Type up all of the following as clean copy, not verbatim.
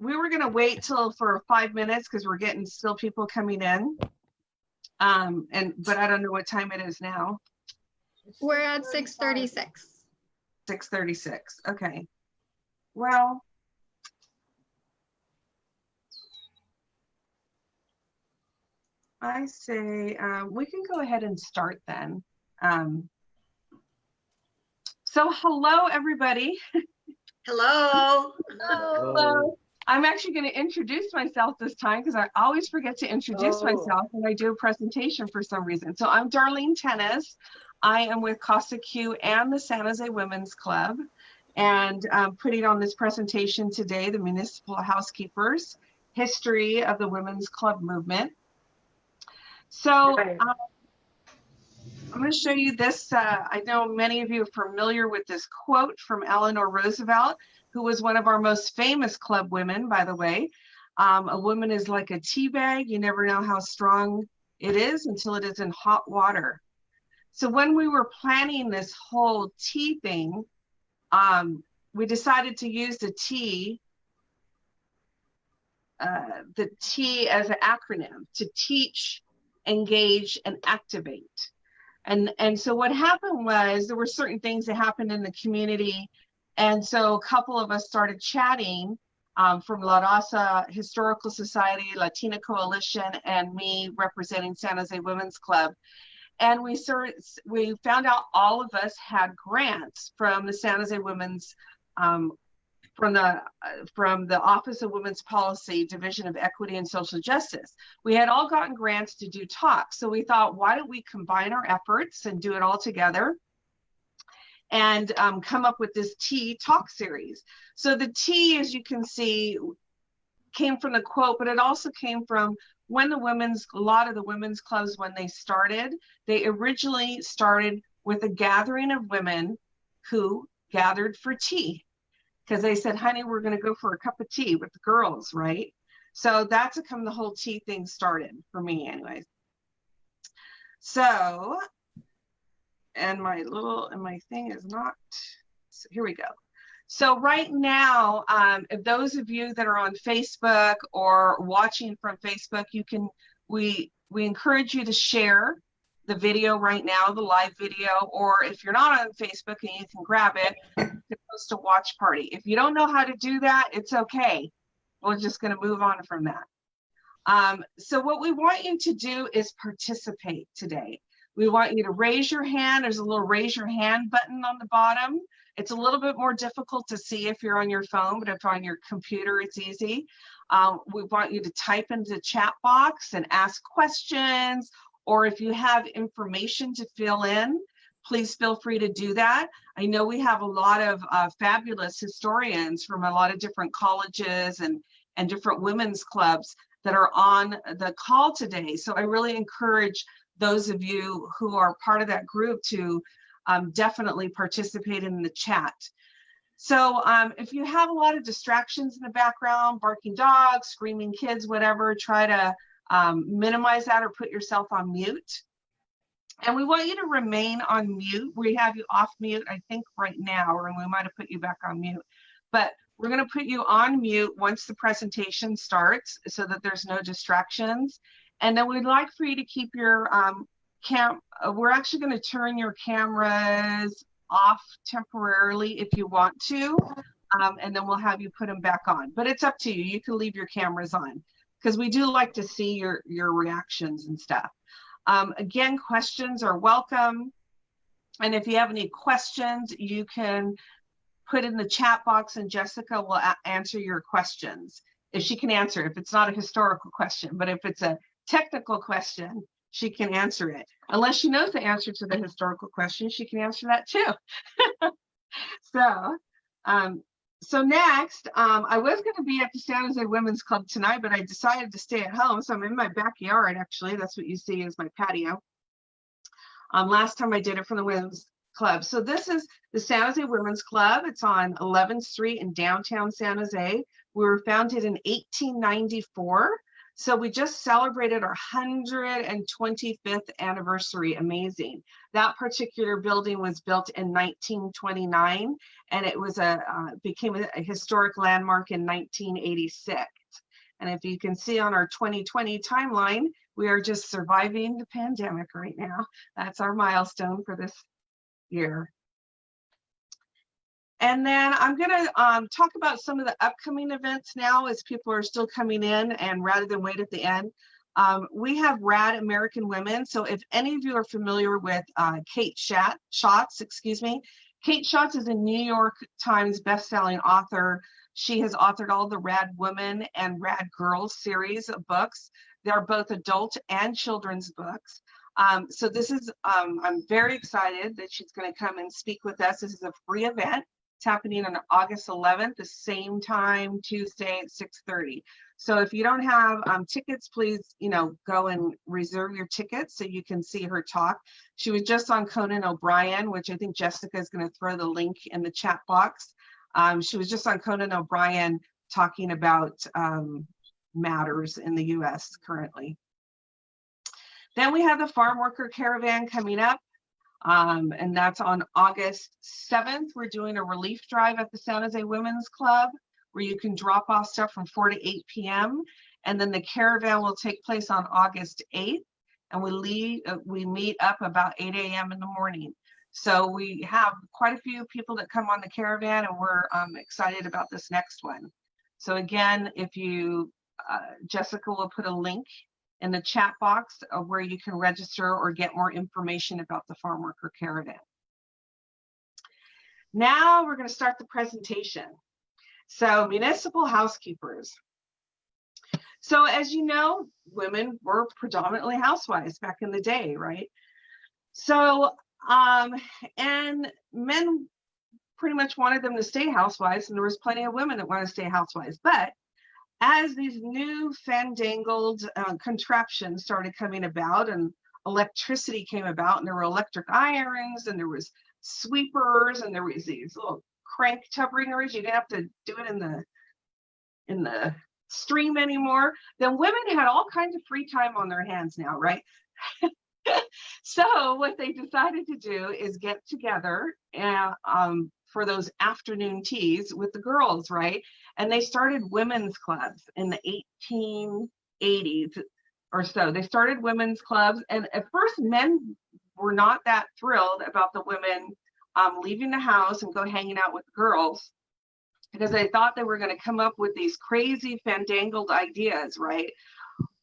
we were going to wait till for 5 minutes because we're getting still people coming in. But I don't know what time it is now. We're at 6:36. 6:36. Okay. Well, I say we can go ahead and start then. So hello, everybody. Hello. Hello. I'm actually going to introduce myself this time because I always forget to introduce myself when I do a presentation for some reason. So I'm Darlene Tenes. I am with COSAQ and the San Jose Women's Club, and putting on this presentation today, the Municipal Housekeepers, History of the Women's Club Movement. So I'm going to show you this. I know many of you are familiar with this quote from Eleanor Roosevelt, who was one of our most famous club women, by the way. A woman is like a tea bag. You never know how strong it is until it is in hot water. So when we were planning this whole tea thing, we decided to use the T as an acronym to teach, engage, and activate. And so what happened was there were certain things that happened in the community. And so a couple of us started chatting from La Raza Historical Society, Latina Coalition, and me representing San Jose Women's Club. And we found out all of us had grants from the San Jose Women's, from the Office of Women's Policy, Division of Equity and Social Justice. We had all gotten grants to do talks. So we thought, why don't we combine our efforts and do it all together and come up with this tea talk series. So the tea, as you can see, came from the quote, but it also came from when a lot of the women's clubs, when they started, they originally started with a gathering of women who gathered for tea. Because they said, honey, we're going to go for a cup of tea with the girls, right? So that's how the whole tea thing started for me anyways. So, and my thing is not, so here we go. So right now, if those of you that are on Facebook or watching from Facebook, we encourage you to share the video right now, the live video, or if you're not on Facebook and you can grab it, you can post a watch party. If you don't know how to do that, it's okay. We're just going to move on from that. So what we want you to do is participate today. We want you to raise your hand. There's a little raise your hand button on the bottom. It's a little bit more difficult to see if you're on your phone, but if you're on your computer, it's easy. We want you to type into the chat box and ask questions, or if you have information to fill in, please feel free to do that. I know we have a lot of fabulous historians from a lot of different colleges and different women's clubs that are on the call today. So I really encourage those of you who are part of that group to definitely participate in the chat. So if you have a lot of distractions in the background, barking dogs, screaming kids, whatever, try to minimize that or put yourself on mute. And we want you to remain on mute. We have you off mute, I think right now, or we might have put you back on mute, but we're going to put you on mute once the presentation starts so that there's no distractions. And then we'd like for you to keep your we're actually going to turn your cameras off temporarily if you want to, and then we'll have you put them back on. But it's up to you. You can leave your cameras on because we do like to see your reactions and stuff. Again, questions are welcome. And if you have any questions, you can put in the chat box and Jessica will answer your questions. If she can answer, if it's not a historical question, but if it's a technical question, she can answer it. Unless she knows the answer to the historical question, she can answer that too. So next, I was going to be at the San Jose Women's Club tonight, but I decided to stay at home. So I'm in my backyard, actually. That's what you see is my patio. Last time I did it for the Women's Club. So this is the San Jose Women's Club. It's on 11th Street in downtown San Jose. We were founded in 1894. So we just celebrated our 125th anniversary. Amazing. That particular building was built in 1929, and it was became a historic landmark in 1986. And if you can see on our 2020 timeline, we are just surviving the pandemic right now. That's our milestone for this year. And then I'm going to talk about some of the upcoming events now as people are still coming in, and rather than wait at the end. We have Rad American Women. So if any of you are familiar with Kate Schatz, Kate Schatz is a New York Times bestselling author. She has authored all the Rad Women and Rad Girls series of books. They're both adult and children's books. So this is, I'm very excited that she's going to come and speak with us. This is a free event. It's happening on August 11th, the same time, Tuesday at 6:30. So if you don't have tickets, please, go and reserve your tickets so you can see her talk. She was just on Conan O'Brien, which I think Jessica is going to throw the link in the chat box. She was just on Conan O'Brien talking about matters in the US currently. Then we have the Farm Worker Caravan coming up. And that's on August 7th. We're doing a relief drive at the San Jose Women's Club where you can drop off stuff from 4 to 8 p.m. And then the caravan will take place on August 8th. And we meet up about 8 a.m. in the morning. So we have quite a few people that come on the caravan, and we're excited about this next one. So again, if you, Jessica will put a link in the chat box of where you can register or get more information about the Farm Worker Caravan. Now we're going to start the presentation. So Municipal Housekeepers. So as you know, women were predominantly housewives back in the day, right? So, and men pretty much wanted them to stay housewives, and there was plenty of women that want to stay housewives. But as these new fandangled contraptions started coming about, and electricity came about, and there were electric irons, and there was sweepers, and there was these little crank tub wringers. You didn't have to do it in the stream anymore. Then women had all kinds of free time on their hands now, right? So what they decided to do is get together and for those afternoon teas with the girls, right? And they started women's clubs in the 1880s or so. They started women's clubs, and at first men were not that thrilled about the women leaving the house and go hanging out with girls, because they thought they were going to come up with these crazy fandangled ideas, right?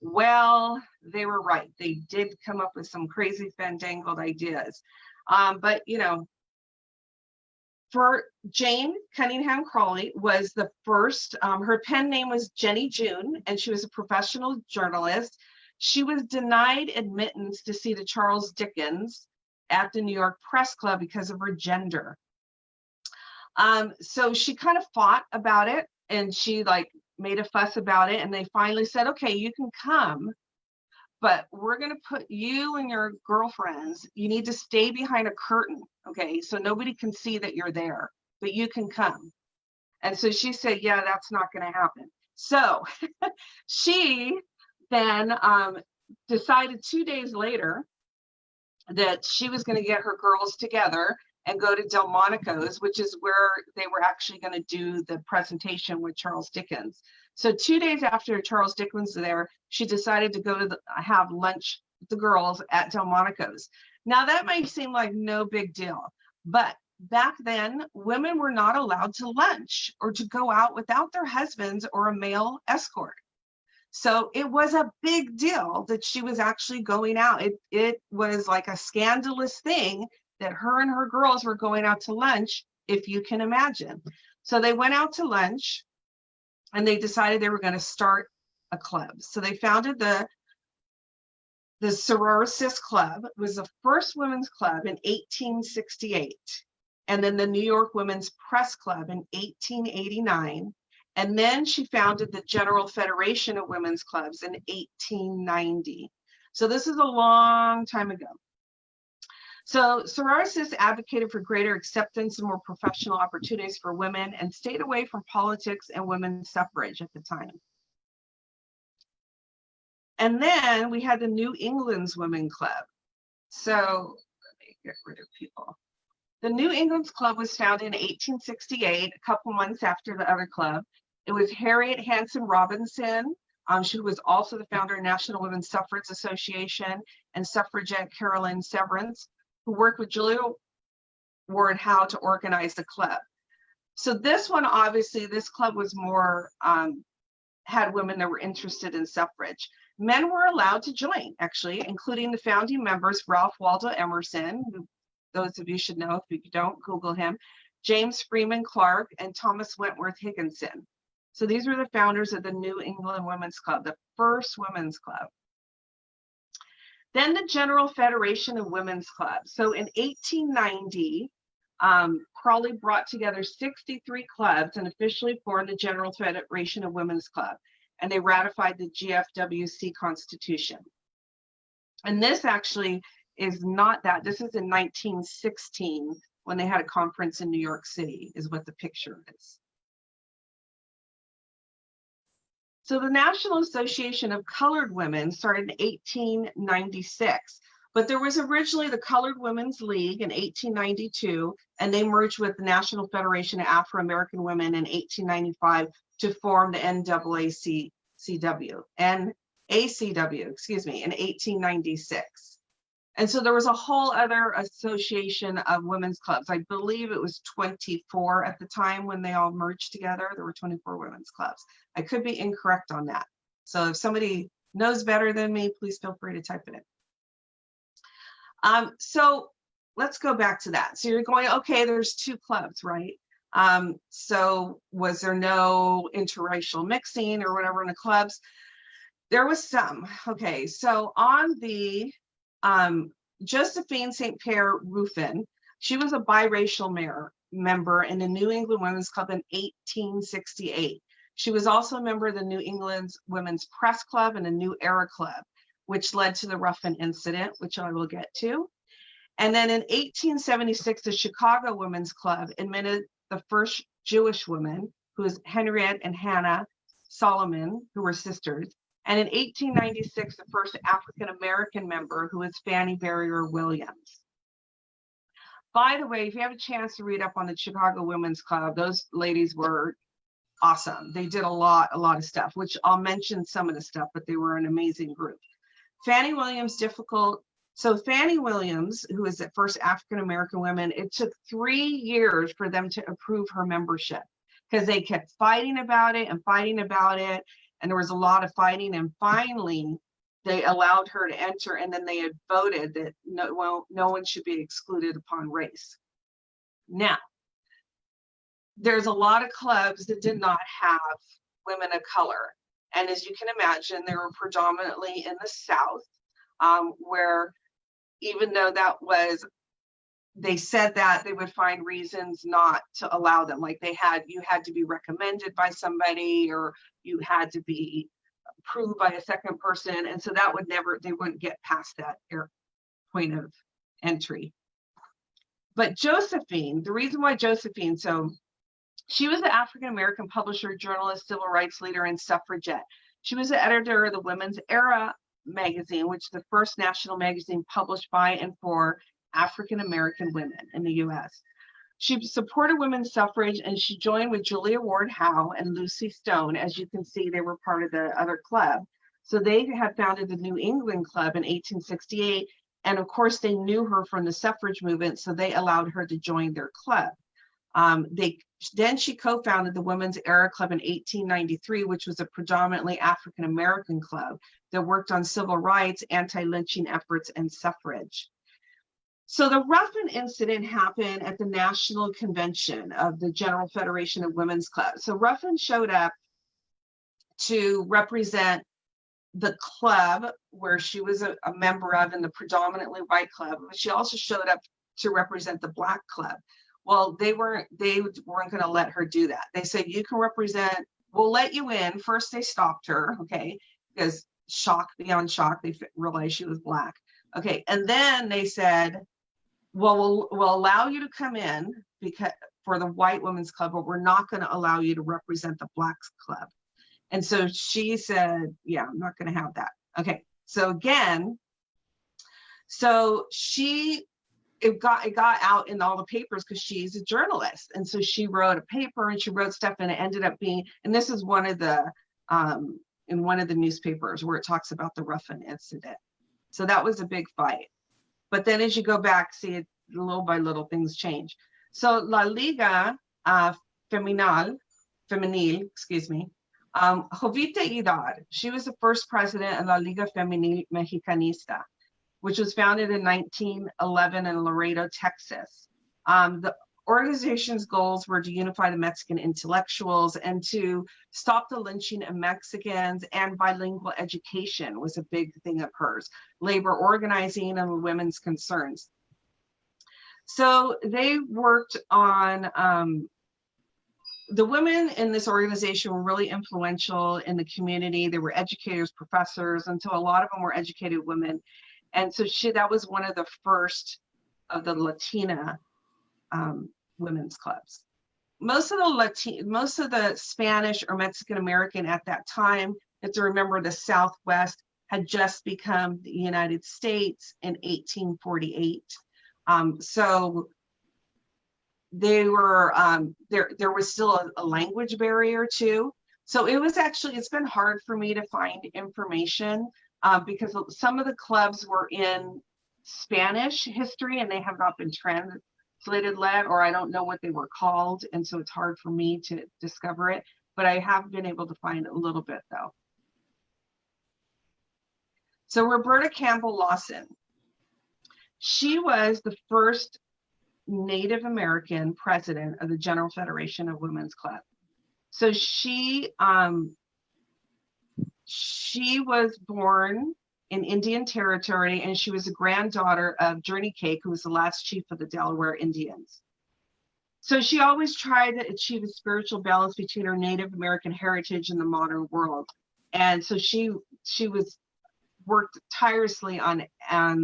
Well, they were right. They did come up with some crazy fandangled ideas. But, for Jane Cunningham Crawley was the first, her pen name was Jenny June, and she was a professional journalist. She was denied admittance to see the Charles Dickens at the New York Press Club because of her gender. So she kind of fought about it, and she made a fuss about it, and they finally said, okay, you can come, but we're going to put you and your girlfriends, you need to stay behind a curtain, okay, so nobody can see that you're there, but you can come. And so she said, yeah, that's not going to happen. So she then decided 2 days later that she was going to get her girls together and go to Delmonico's, which is where they were actually going to do the presentation with Charles Dickens. So 2 days after Charles Dickens was there, she decided to go to have lunch with the girls at Delmonico's. Now that might seem like no big deal, but back then women were not allowed to lunch or to go out without their husbands or a male escort. So it was a big deal that she was actually going out. It was like a scandalous thing that her and her girls were going out to lunch, if you can imagine. So they went out to lunch, and they decided they were going to start a club. So they founded the Sororitas Club. It was the first women's club in 1868. And then the New York Women's Press Club in 1889. And then she founded the General Federation of Women's Clubs in 1890. So this is a long time ago. So Sororitas advocated for greater acceptance and more professional opportunities for women, and stayed away from politics and women's suffrage at the time. And then we had the New England's Women Club. So let me get rid of people. The New England's Club was founded in 1868, a couple months after the other club. It was Harriet Hanson Robinson. She was also the founder of National Women's Suffrage Association, and suffragette Carolyn Severance, who worked with Julia Ward Howe to organize the club. So this one, obviously, this club was more, had women that were interested in suffrage. Men were allowed to join, actually, including the founding members, Ralph Waldo Emerson, who those of you should know. If you don't, Google him, James Freeman Clark, and Thomas Wentworth Higginson. So these were the founders of the New England Women's Club, the first women's club. Then the General Federation of Women's Clubs. So in 1890, CROLY brought together 63 clubs and officially formed the General Federation of Women's Club, and they ratified the GFWC Constitution. And this actually is not that. This is in 1916 when they had a conference in New York City, is what the picture is. So the National Association of Colored Women started in 1896, but there was originally the Colored Women's League in 1892, and they merged with the National Federation of Afro-American Women in 1895 to form the NAACW, excuse me, in 1896. And so there was a whole other association of women's clubs. I believe it was 24 at the time when they all merged together. There were 24 women's clubs. I could be incorrect on that. So if somebody knows better than me, please feel free to type it in. So let's go back to that. So you're going, okay, there's two clubs, right? So was there no interracial mixing or whatever in the clubs? There was some. Okay, so on the Josephine St. Pierre Ruffin, she was a biracial member in the New England Women's Club in 1868. She was also a member of the New England Women's Press Club and the New Era Club, which led to the Ruffin incident, which I will get to. And then in 1876, the Chicago Women's Club admitted the first Jewish woman, who was Henriette and Hannah Solomon, who were sisters. And in 1896, the first African-American member, who was Fannie Barrier Williams. By the way, if you have a chance to read up on the Chicago Women's Club, those ladies were awesome. They did a lot of stuff, which I'll mention some of the stuff, but they were an amazing group. Fannie Williams, so Fannie Williams, who was the first African-American woman, it took 3 years for them to approve her membership because they kept fighting about it and fighting about it. And there was a lot of fighting, and finally they allowed her to enter, and then they had voted that no one should be excluded upon race. Now, there's a lot of clubs that did not have women of color. And as you can imagine, they were predominantly in the South, where even though they said that they would find reasons not to allow them, like you had to be recommended by somebody, or you had to be approved by a second person, and so that they wouldn't get past that point of entry. But Josephine, the reason why Josephine, so she was an African-American publisher, journalist, civil rights leader, and suffragette. She was the editor of the Women's Era magazine, which is the first national magazine published by and for African-American women in the US. She supported women's suffrage, and she joined with Julia Ward Howe and Lucy Stone. As you can see, they were part of the other club. So they had founded the New England Club in 1868. And of course, they knew her from the suffrage movement, so they allowed her to join their club. Then she co-founded the Women's Era Club in 1893, which was a predominantly African-American club that worked on civil rights, anti-lynching efforts, and suffrage. So the Ruffin incident happened at the National Convention of the General Federation of Women's Clubs. So Ruffin showed up to represent the club where she was a member of, in the predominantly white club, but she also showed up to represent the Black club. Well, they weren't going to let her do that. They said, you can represent, we'll let you in. First, they stopped her, okay, because shock beyond shock, they realized she was Black. Okay, and then they said, well, we'll allow you to come in because for the white women's club, but we're not going to allow you to represent the Black club. And so she said, yeah, I'm not going to have that. Okay, so again, so it got out in all the papers because she's a journalist, and so she wrote a paper and she wrote stuff, and it ended up being, and this is one of the in one of the newspapers where it talks about the Ruffin incident. So that was a big fight. But then as you go back, see it little by little things change. So La Liga Femenil, excuse me, Jovita Hidar, she was the first president of La Liga Femenil Mexicanista, which was founded in 1911 in Laredo, Texas. The organization's goals were to unify the Mexican intellectuals and to stop the lynching of Mexicans, and bilingual education was a big thing of hers, labor organizing and women's concerns. So they worked on, the women in this organization were really influential in the community. They were educators, professors, and so a lot of them were educated women. And so that was one of the first of the Latina women's clubs. Most of the Spanish or Mexican American at that time, you have to remember the Southwest had just become the United States in 1848. So they were, there was still a language barrier too. So it was actually, it's been hard for me to find information because some of the clubs were in Spanish history and they have not been translated yet, or I don't know what they were called. And so it's hard for me to discover it, but I have been able to find a little bit though. So Roberta Campbell Lawson, she was the first Native American president of the General Federation of Women's Club. So she was born in Indian Territory, and she was a granddaughter of Journey Cake, who was the last chief of the Delaware Indians. So she always tried to achieve a spiritual balance between her Native American heritage and the modern world. And so she worked tirelessly on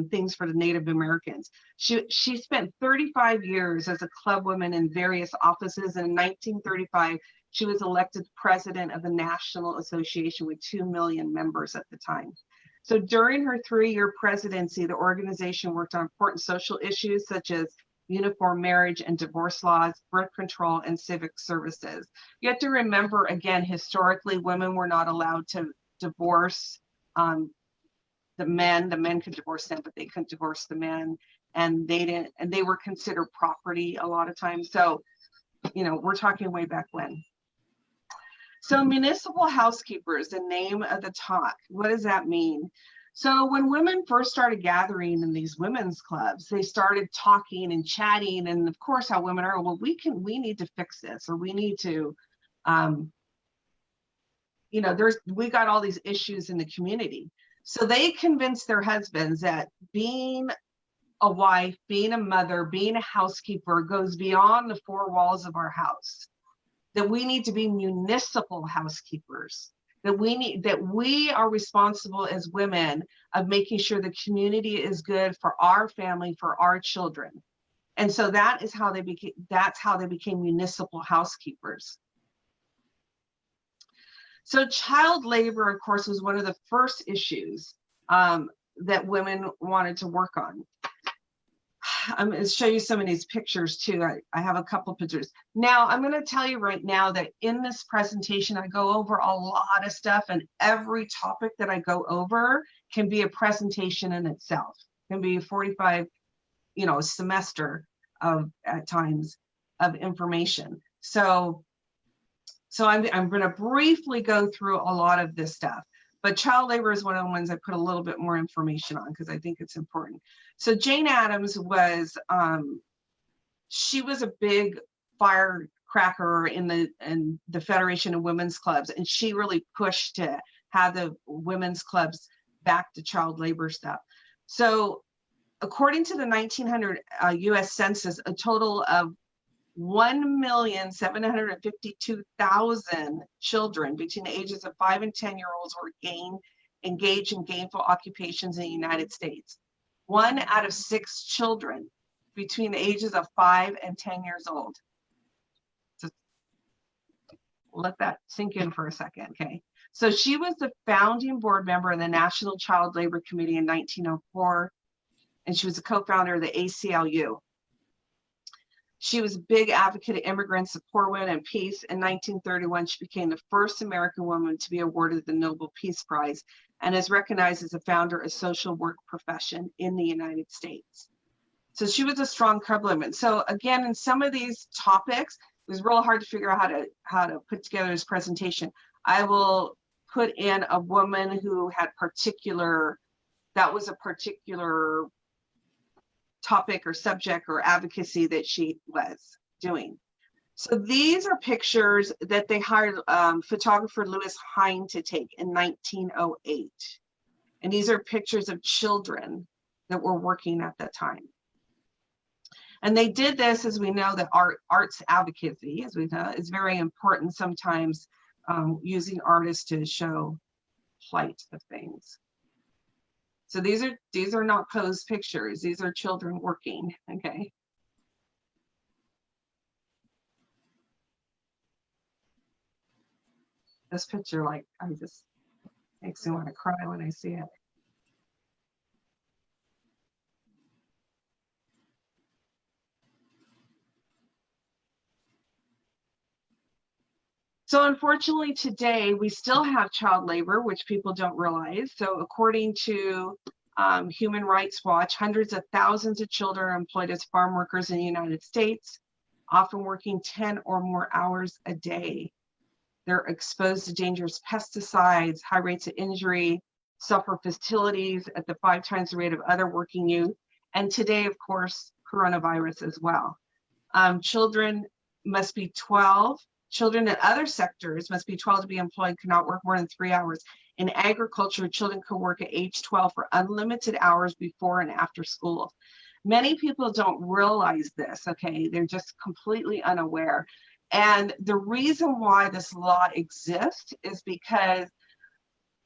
things for the Native Americans. She spent 35 years as a club woman in various offices, and in 1935, she was elected president of the National Association with 2 million members at the time. So during her 3-year presidency, the organization worked on important social issues such as uniform marriage and divorce laws, birth control, and civic services. You have to remember, again, historically, women were not allowed to divorce the men could divorce them, but they couldn't divorce the men, and they were considered property a lot of times. So, you know, we're talking way back when. So Municipal Housekeepers, the name of the talk, what does that mean? So when women first started gathering in these women's clubs, they started talking and chatting, and of course how women are, well, we need to fix this, or we need to, you know, we got all these issues in the community. So they convinced their husbands that being a wife, being a mother, being a housekeeper goes beyond the 4 walls of our house, that we need to be municipal housekeepers, that we are responsible as women of making sure the community is good for our family, for our children. And so that's how they became municipal housekeepers. So child labor, of course, was one of the first issues that women wanted to work on. I'm going to show you some of these pictures too. I have a couple pictures. Now, I'm going to tell you right now that in this presentation, I go over a lot of stuff, and every topic that I go over can be a presentation in itself. It can be a 45, you know, semester at times of information. So I'm going to briefly go through a lot of this stuff, but child labor is one of the ones I put a little bit more information on because I think it's important. So Jane Addams was, she was a big firecracker in the Federation of Women's Clubs, and she really pushed to have the women's clubs back to child labor stuff. So according to the 1900 US Census, a total of 1,752,000 children between the ages of 5 and 10-year-olds were engaged in gainful occupations in the United States. 1 out of 6 children between the ages of 5 and 10 years old. So let that sink in for a second, okay? So she was the founding board member of the National Child Labor Committee in 1904, and she was a co-founder of the ACLU. She was a big advocate of immigrants, the poor women, and peace. In 1931, she became the first American woman to be awarded the Nobel Peace Prize and is recognized as a founder of social work profession in the United States. So she was a strong co-woman. So again, in some of these topics, it was real hard to figure out how to put together this presentation. I will put in a woman who had that was a particular topic or subject or advocacy that she was doing. So these are pictures that they hired photographer Louis Hine to take in 1908. And these are pictures of children that were working at that time. And they did this, as we know, that arts advocacy, as we know, is very important sometimes, using artists to show plight of things. So these are not posed pictures. These are children working, okay? This picture, like, makes me want to cry when I see it. So unfortunately today, we still have child labor, which people don't realize. So according to Human Rights Watch, hundreds of thousands of children are employed as farm workers in the United States, often working 10 or more hours a day. They're exposed to dangerous pesticides, high rates of injury, suffer fatalities at the 5 times the rate of other working youth. And today, of course, coronavirus as well. Children must be 12. Children in other sectors must be 12 to be employed, cannot work more than 3 hours. In agriculture, children can work at age 12 for unlimited hours before and after school. Many people don't realize this, okay? They're just completely unaware. And the reason why this law exists is because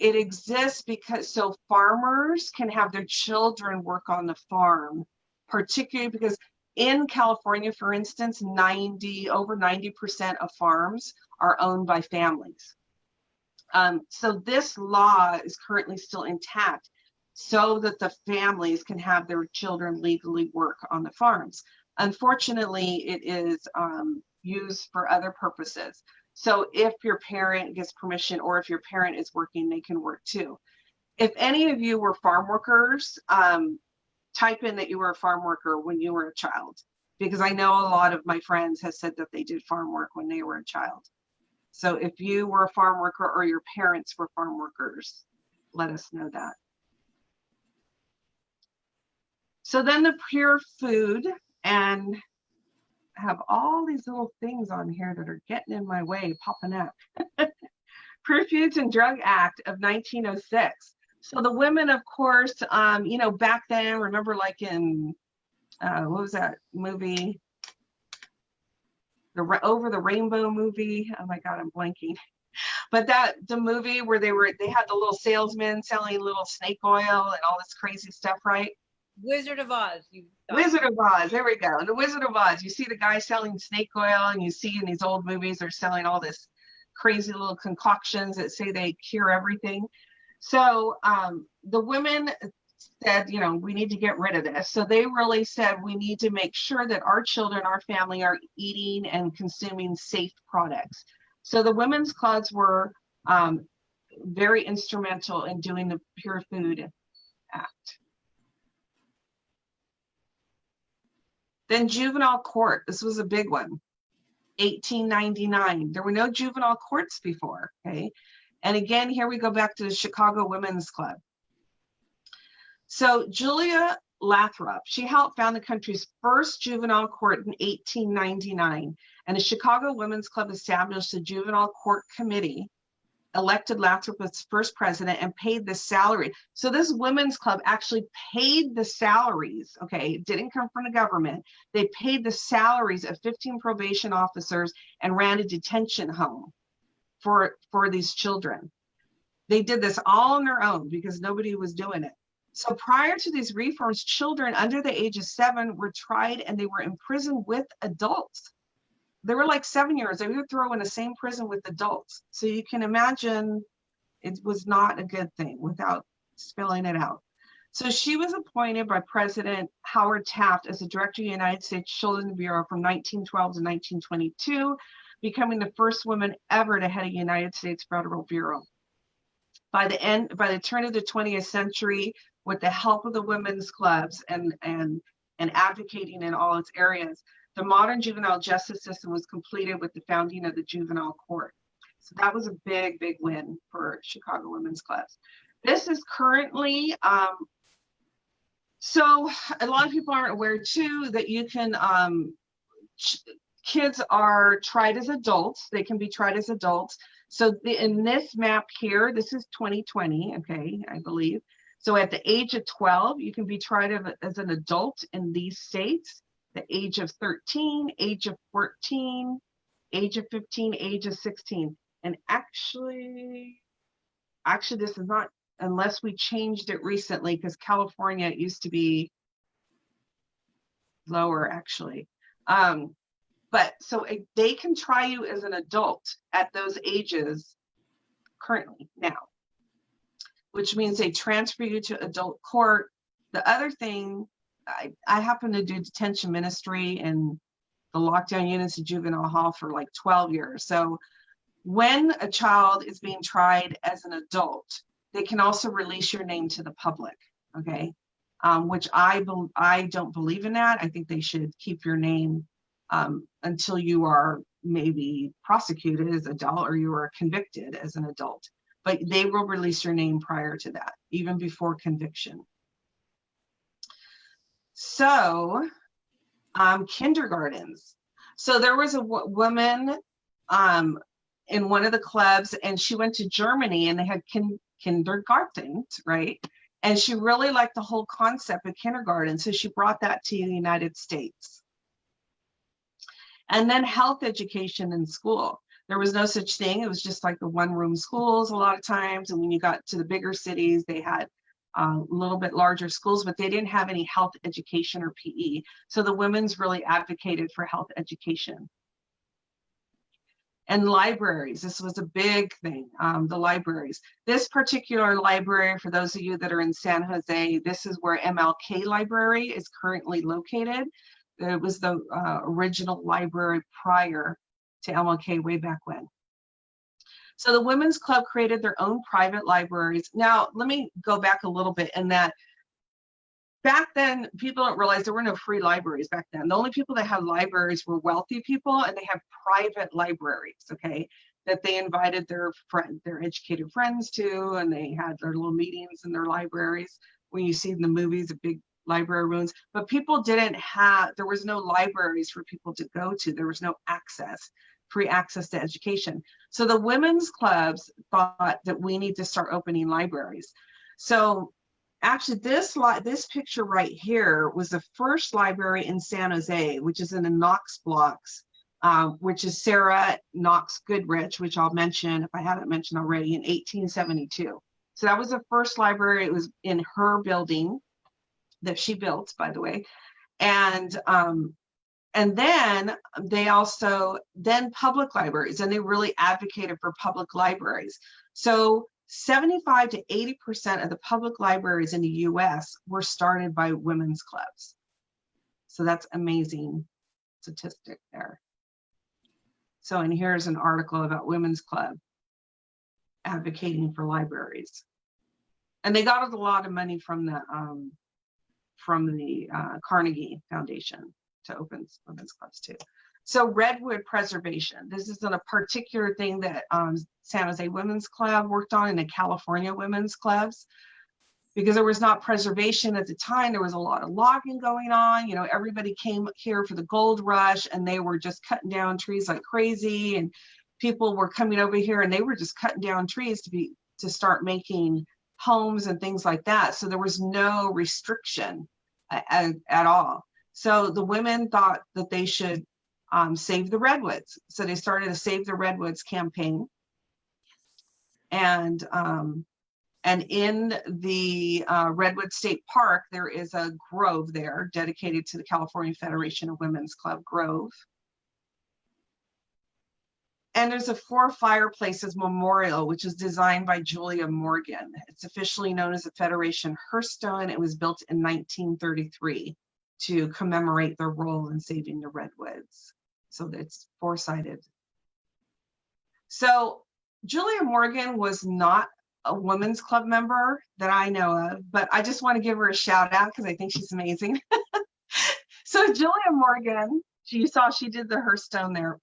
it exists so farmers can have their children work on the farm, particularly because in California, for instance, over 90% of farms are owned by families. So this law is currently still intact so that the families can have their children legally work on the farms. Unfortunately, it is used for other purposes. So if your parent gets permission or if your parent is working, they can work too. If any of you were farm workers, type in that you were a farm worker when you were a child, because I know a lot of my friends have said that they did farm work when they were a child. So if you were a farm worker or your parents were farm workers, let us know that. So then the Pure Food, and I have all these little things on here that are getting in my way, popping up. Pure Foods and Drug Act of 1906. So the women, of course, you know, back then, remember like in, what was that movie? The Over the Rainbow movie. Oh my God, I'm blanking. But the movie where they had the little salesman selling little snake oil and all this crazy stuff, right? Wizard of Oz. Wizard of Oz, there we go. The Wizard of Oz. You see the guy selling snake oil, and you see in these old movies, they're selling all this crazy little concoctions that say they cure everything. So the women said, you know, we need to get rid of this. So they really said, we need to make sure that our children, our family are eating and consuming safe products. So the women's clubs were very instrumental in doing the Pure Food Act. Then juvenile court, this was a big one, 1899. There were no juvenile courts before, okay? And again, here we go back to the Chicago Women's Club. So Julia Lathrop, she helped found the country's first juvenile court in 1899. And the Chicago Women's Club established a juvenile court committee, elected Lathrop as first president, and paid the salary. So this women's club actually paid the salaries, okay? It didn't come from the government. They paid the salaries of 15 probation officers and ran a detention home for these children. They did this all on their own because nobody was doing it. So prior to these reforms, children under the age of 7 were tried and they were in prison with adults. They were like 7 years. They would throw in the same prison with adults. So you can imagine It was not a good thing without spelling it out. So she was appointed by President Howard Taft as the Director of the United States Children's Bureau from 1912 to 1922, becoming the first woman ever to head a United States Federal Bureau. By the turn of the 20th century, with the help of the women's clubs and advocating in all its areas, the modern juvenile justice system was completed with the founding of the juvenile court. So that was a big, big win for Chicago women's clubs. This is currently, so a lot of people aren't aware too that you can, kids are tried as adults. They can be tried as adults. So in this map here, this is 2020, okay, I believe. So at the age of 12, you can be tried as an adult in these states. The age of 13, age of 14, age of 15, age of 16. And actually this is not, unless we changed it recently, because California, it used to be lower actually. But so they can try you as an adult at those ages currently now, which means they transfer you to adult court. The other thing, I happen to do detention ministry in the lockdown units of juvenile hall for like 12 years. So when a child is being tried as an adult, they can also release your name to the public, okay? Which I don't believe in that. I think they should keep your name until you are maybe prosecuted as an adult or you are convicted as an adult. But they will release your name prior to that, even before conviction. So, kindergartens. So there was a woman in one of the clubs, and she went to Germany, and they had kindergartens, right? And she really liked the whole concept of kindergarten, so she brought that to the United States. And then health education in school. There was no such thing. It was just like the one-room schools a lot of times. And when you got to the bigger cities, they had a little bit larger schools, but they didn't have any health education or PE. So the women's really advocated for health education. And libraries, this was a big thing, the libraries. This particular library, for those of you that are in San Jose, this is where MLK Library is currently located. It was the original library prior to MLK way back when. So the Women's Club created their own private libraries. Now, let me go back a little bit in that back then, people don't realize there were no free libraries back then. The only people that had libraries were wealthy people, and they had private libraries, okay, that they invited their educated friends to, and they had their little meetings in their libraries. When you see in the movies, the big library rooms, but people didn't have, there was no libraries for people to go to. There was no access, free access to education. So the women's clubs thought that we need to start opening libraries. So actually this picture right here was the first library in San Jose, which is in the Knox blocks, which is Sarah Knox Goodrich, which I'll mention if I haven't mentioned already, in 1872. So that was the first library. It was in her building that she built, by the way. And then they also, public libraries, and they really advocated for public libraries. So 75 to 80% of the public libraries in the US were started by women's clubs. So that's amazing statistic there. So, and here's an article about women's club advocating for libraries. And they got a lot of money from the Carnegie Foundation to open women's clubs too. So redwood preservation. This is a particular thing that San Jose Women's Club worked on, and the California Women's Clubs, because there was not preservation at the time. There was a lot of logging going on. You know, everybody came here for the gold rush, and they were just cutting down trees like crazy, and people were coming over here, and they were just cutting down trees to start making homes and things like that. So there was no restriction at all. So the women thought that they should save the redwoods. So they started a Save the Redwoods campaign. And in the Redwood State Park, there is a grove there dedicated to the California Federation of Women's Club Grove. And there's a Four Fireplaces Memorial, which is designed by Julia Morgan. It's officially known as the Federation Hearthstone. It was built in 1933 to commemorate their role in saving the redwoods. So it's four-sided. So Julia Morgan was not a women's club member that I know of, but I just want to give her a shout out because I think she's amazing. So Julia Morgan, you saw she did the Hearthstone there,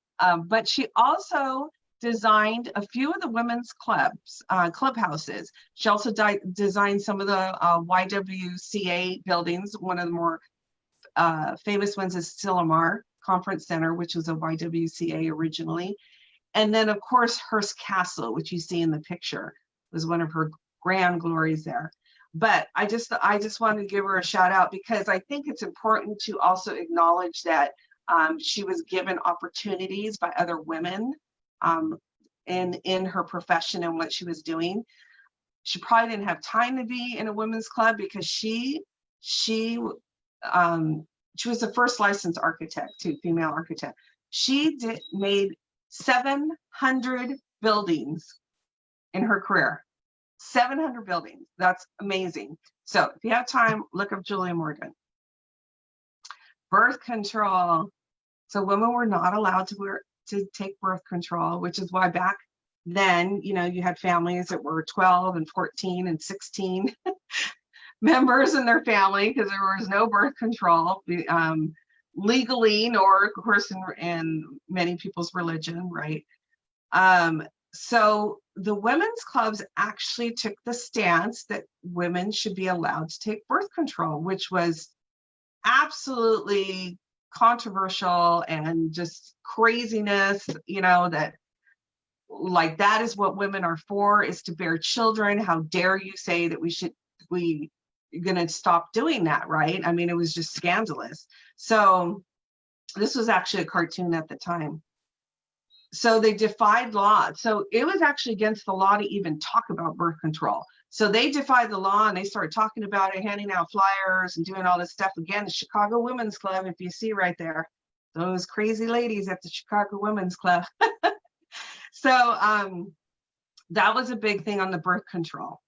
but she also designed a few of the women's clubs, clubhouses. She also designed some of the YWCA buildings. One of the more famous ones is Sillamar Conference Center, which was a YWCA originally. And then, of course, Hearst Castle, which you see in the picture, was one of her grand glories there. But I just wanted to give her a shout out because I think it's important to also acknowledge that she was given opportunities by other women in her profession and what she was doing. She probably didn't have time to be in a women's club because she was the first licensed architect, too, female architect. She made 700 buildings in her career. 700 buildings. That's amazing. So if you have time, look up Julia Morgan. Birth control. So women were not allowed to take birth control, which is why back then, you know, you had families that were 12 and 14 and 16 members in their family because there was no birth control legally, nor of course in many people's religion, right? So the women's clubs actually took the stance that women should be allowed to take birth control, which was absolutely controversial and just craziness, you know, that like that is what women are for, is to bear children. How dare you say that we're gonna stop doing that, right? I mean, it was just scandalous. So this was actually a cartoon at the time. So they defied law. So it was actually against the law to even talk about birth control. So they defied the law and they started talking about it, handing out flyers and doing all this stuff. Again, the Chicago Women's Club, if you see right there, those crazy ladies at the Chicago Women's Club. So that was a big thing on the birth control.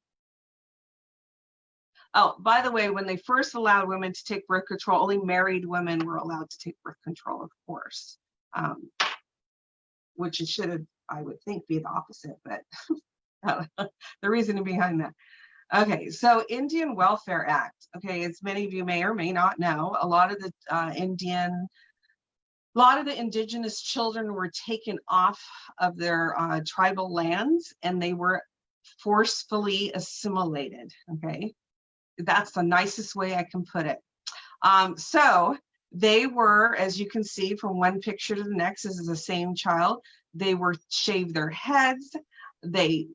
Oh, by the way, when they first allowed women to take birth control, only married women were allowed to take birth control, of course. Which it should have, I would think, be the opposite, but the reasoning behind that. Okay, so Indian Welfare Act. Okay, as many of you may or may not know, a lot of the indigenous children were taken off of their tribal lands and they were forcefully assimilated. Okay, that's the nicest way I can put it. So they were, as you can see from one picture to the next, this is the same child. They were shaved their heads. They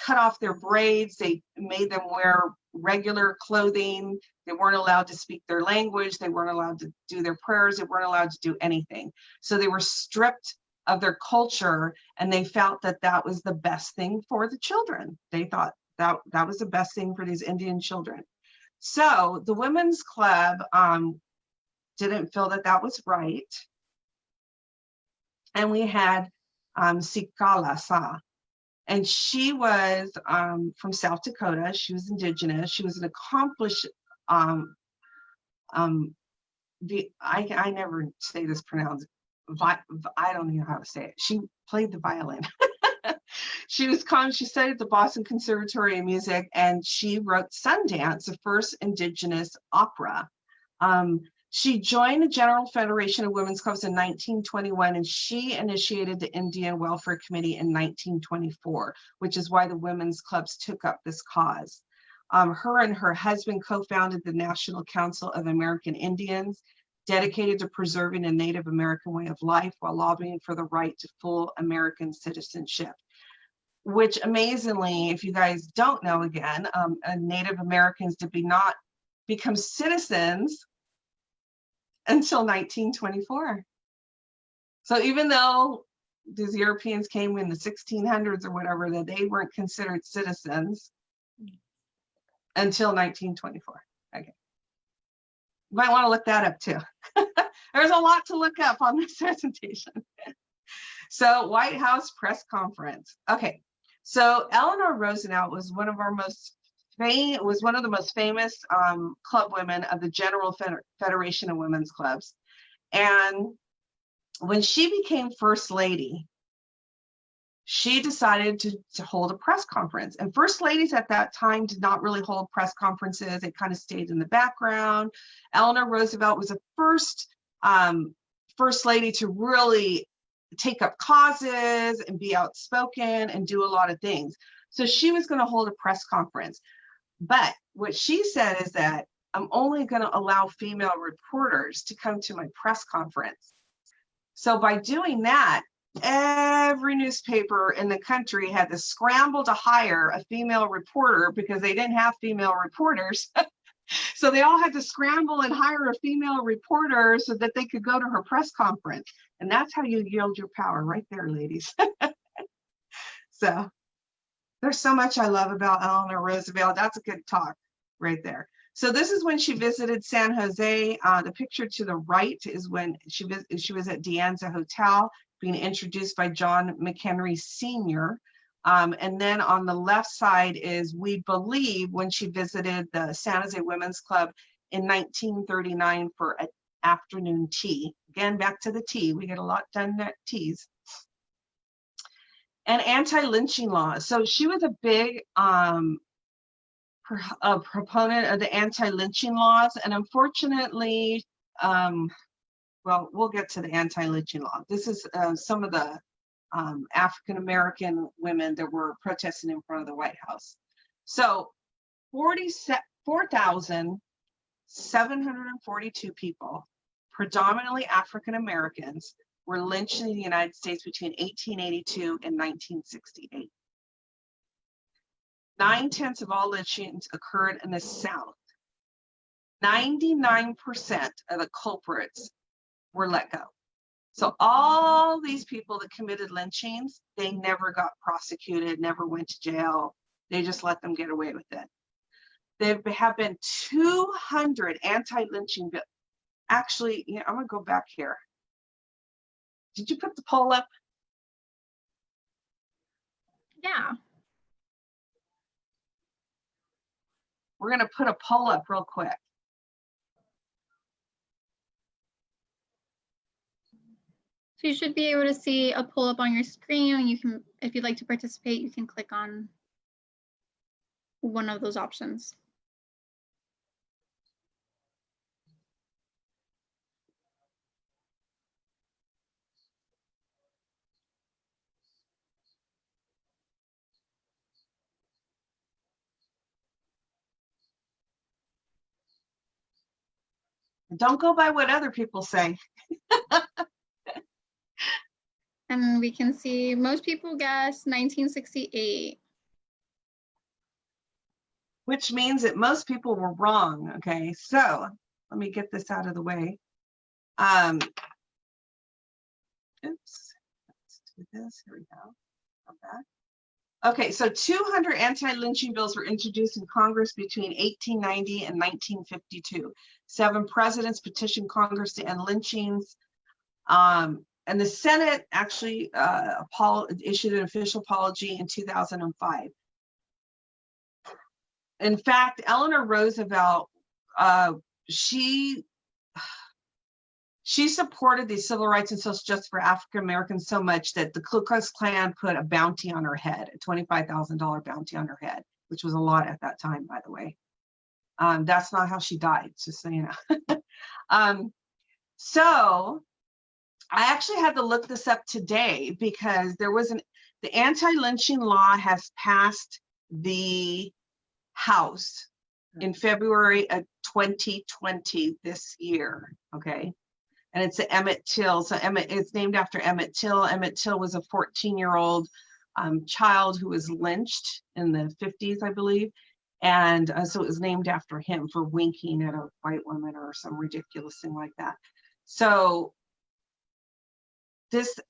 cut off their braids. They made them wear regular clothing. They weren't allowed to speak their language. They weren't allowed to do their prayers. They weren't allowed to do anything. So they were stripped of their culture, and they felt that that was the best thing for the children. They thought that was the best thing for these Indian children. So the women's club didn't feel that that was right. And we had Sikala Sa, and she was from South Dakota. She was indigenous. She was an accomplished, I never say this pronounced, I don't know how to say it. She played the violin. She studied at the Boston Conservatory of Music, and she wrote Sundance, the first indigenous opera. She joined the General Federation of Women's Clubs in 1921, and she initiated the Indian Welfare Committee in 1924, which is why the women's clubs took up this cause. Her and her husband co-founded the National Council of American Indians, dedicated to preserving a Native American way of life while lobbying for the right to full American citizenship. Which amazingly, if you guys don't know, again, Native Americans did not become citizens until 1924. So even though these Europeans came in the 1600s or whatever, that they weren't considered citizens until 1924. Okay. You might want to look that up too. There's a lot to look up on this presentation. So White House press conference. Okay, so Eleanor Roosevelt was one of our most one of the most famous club women of the General Federation of Women's Clubs. And when she became First Lady, she decided to hold a press conference. And First Ladies at that time did not really hold press conferences. They kind of stayed in the background. Eleanor Roosevelt was the first First Lady to really take up causes and be outspoken and do a lot of things. So she was going to hold a press conference. But what she said is that I'm only going to allow female reporters to come to my press conference. So by doing that, every newspaper in the country had to scramble to hire a female reporter because they didn't have female reporters. So they all had to scramble and hire a female reporter so that they could go to her press conference. And that's how you yield your power right there, ladies. So there's so much I love about Eleanor Roosevelt. That's a good talk right there. So this is when she visited San Jose. The picture to the right is when she was at De Anza Hotel being introduced by John McHenry Sr. And then on the left side is, we believe, when she visited the San Jose Women's Club in 1939 for an afternoon tea. Again, back to the tea. We get a lot done at teas. And anti-lynching laws. So she was a big proponent of the anti-lynching laws. And unfortunately, well, we'll get to the anti-lynching law. This is some of the African-American women that were protesting in front of the White House. So 4,742 people, predominantly African-Americans, were lynched in the United States between 1882 and 1968. 9/10 of all lynchings occurred in the South. 99% of the culprits were let go. So all these people that committed lynchings, they never got prosecuted, never went to jail. They just let them get away with it. There have been 200 anti-lynching bills. Actually, you know, I'm gonna go back here. Did you put the poll up? Yeah. We're gonna put a poll up real quick. So you should be able to see a poll up on your screen, and you can, if you'd like to participate, you can click on one of those options. Don't go by what other people say. And we can see most people guess 1968. Which means that most people were wrong. Okay, so let me get this out of the way. Oops, let's do this. Here we go. Come back. Okay, so 200 anti-lynching bills were introduced in Congress between 1890 and 1952. 7 presidents petitioned Congress to end lynchings. And the Senate actually issued an official apology in 2005. In fact, Eleanor Roosevelt, she supported the civil rights and social justice for African Americans so much that the Ku Klux Klan put a bounty on her head, a $25,000 bounty on her head, which was a lot at that time, by the way. That's not how she died, just so you know. So I actually had to look this up today because there was the anti-lynching law has passed the House in February of 2020 this year, okay? And it's the Emmett Till. So it's named after Emmett Till. Emmett Till was a 14-year-old child who was lynched in the 50s, I believe. And so it was named after him for winking at a white woman or some ridiculous thing like that. So this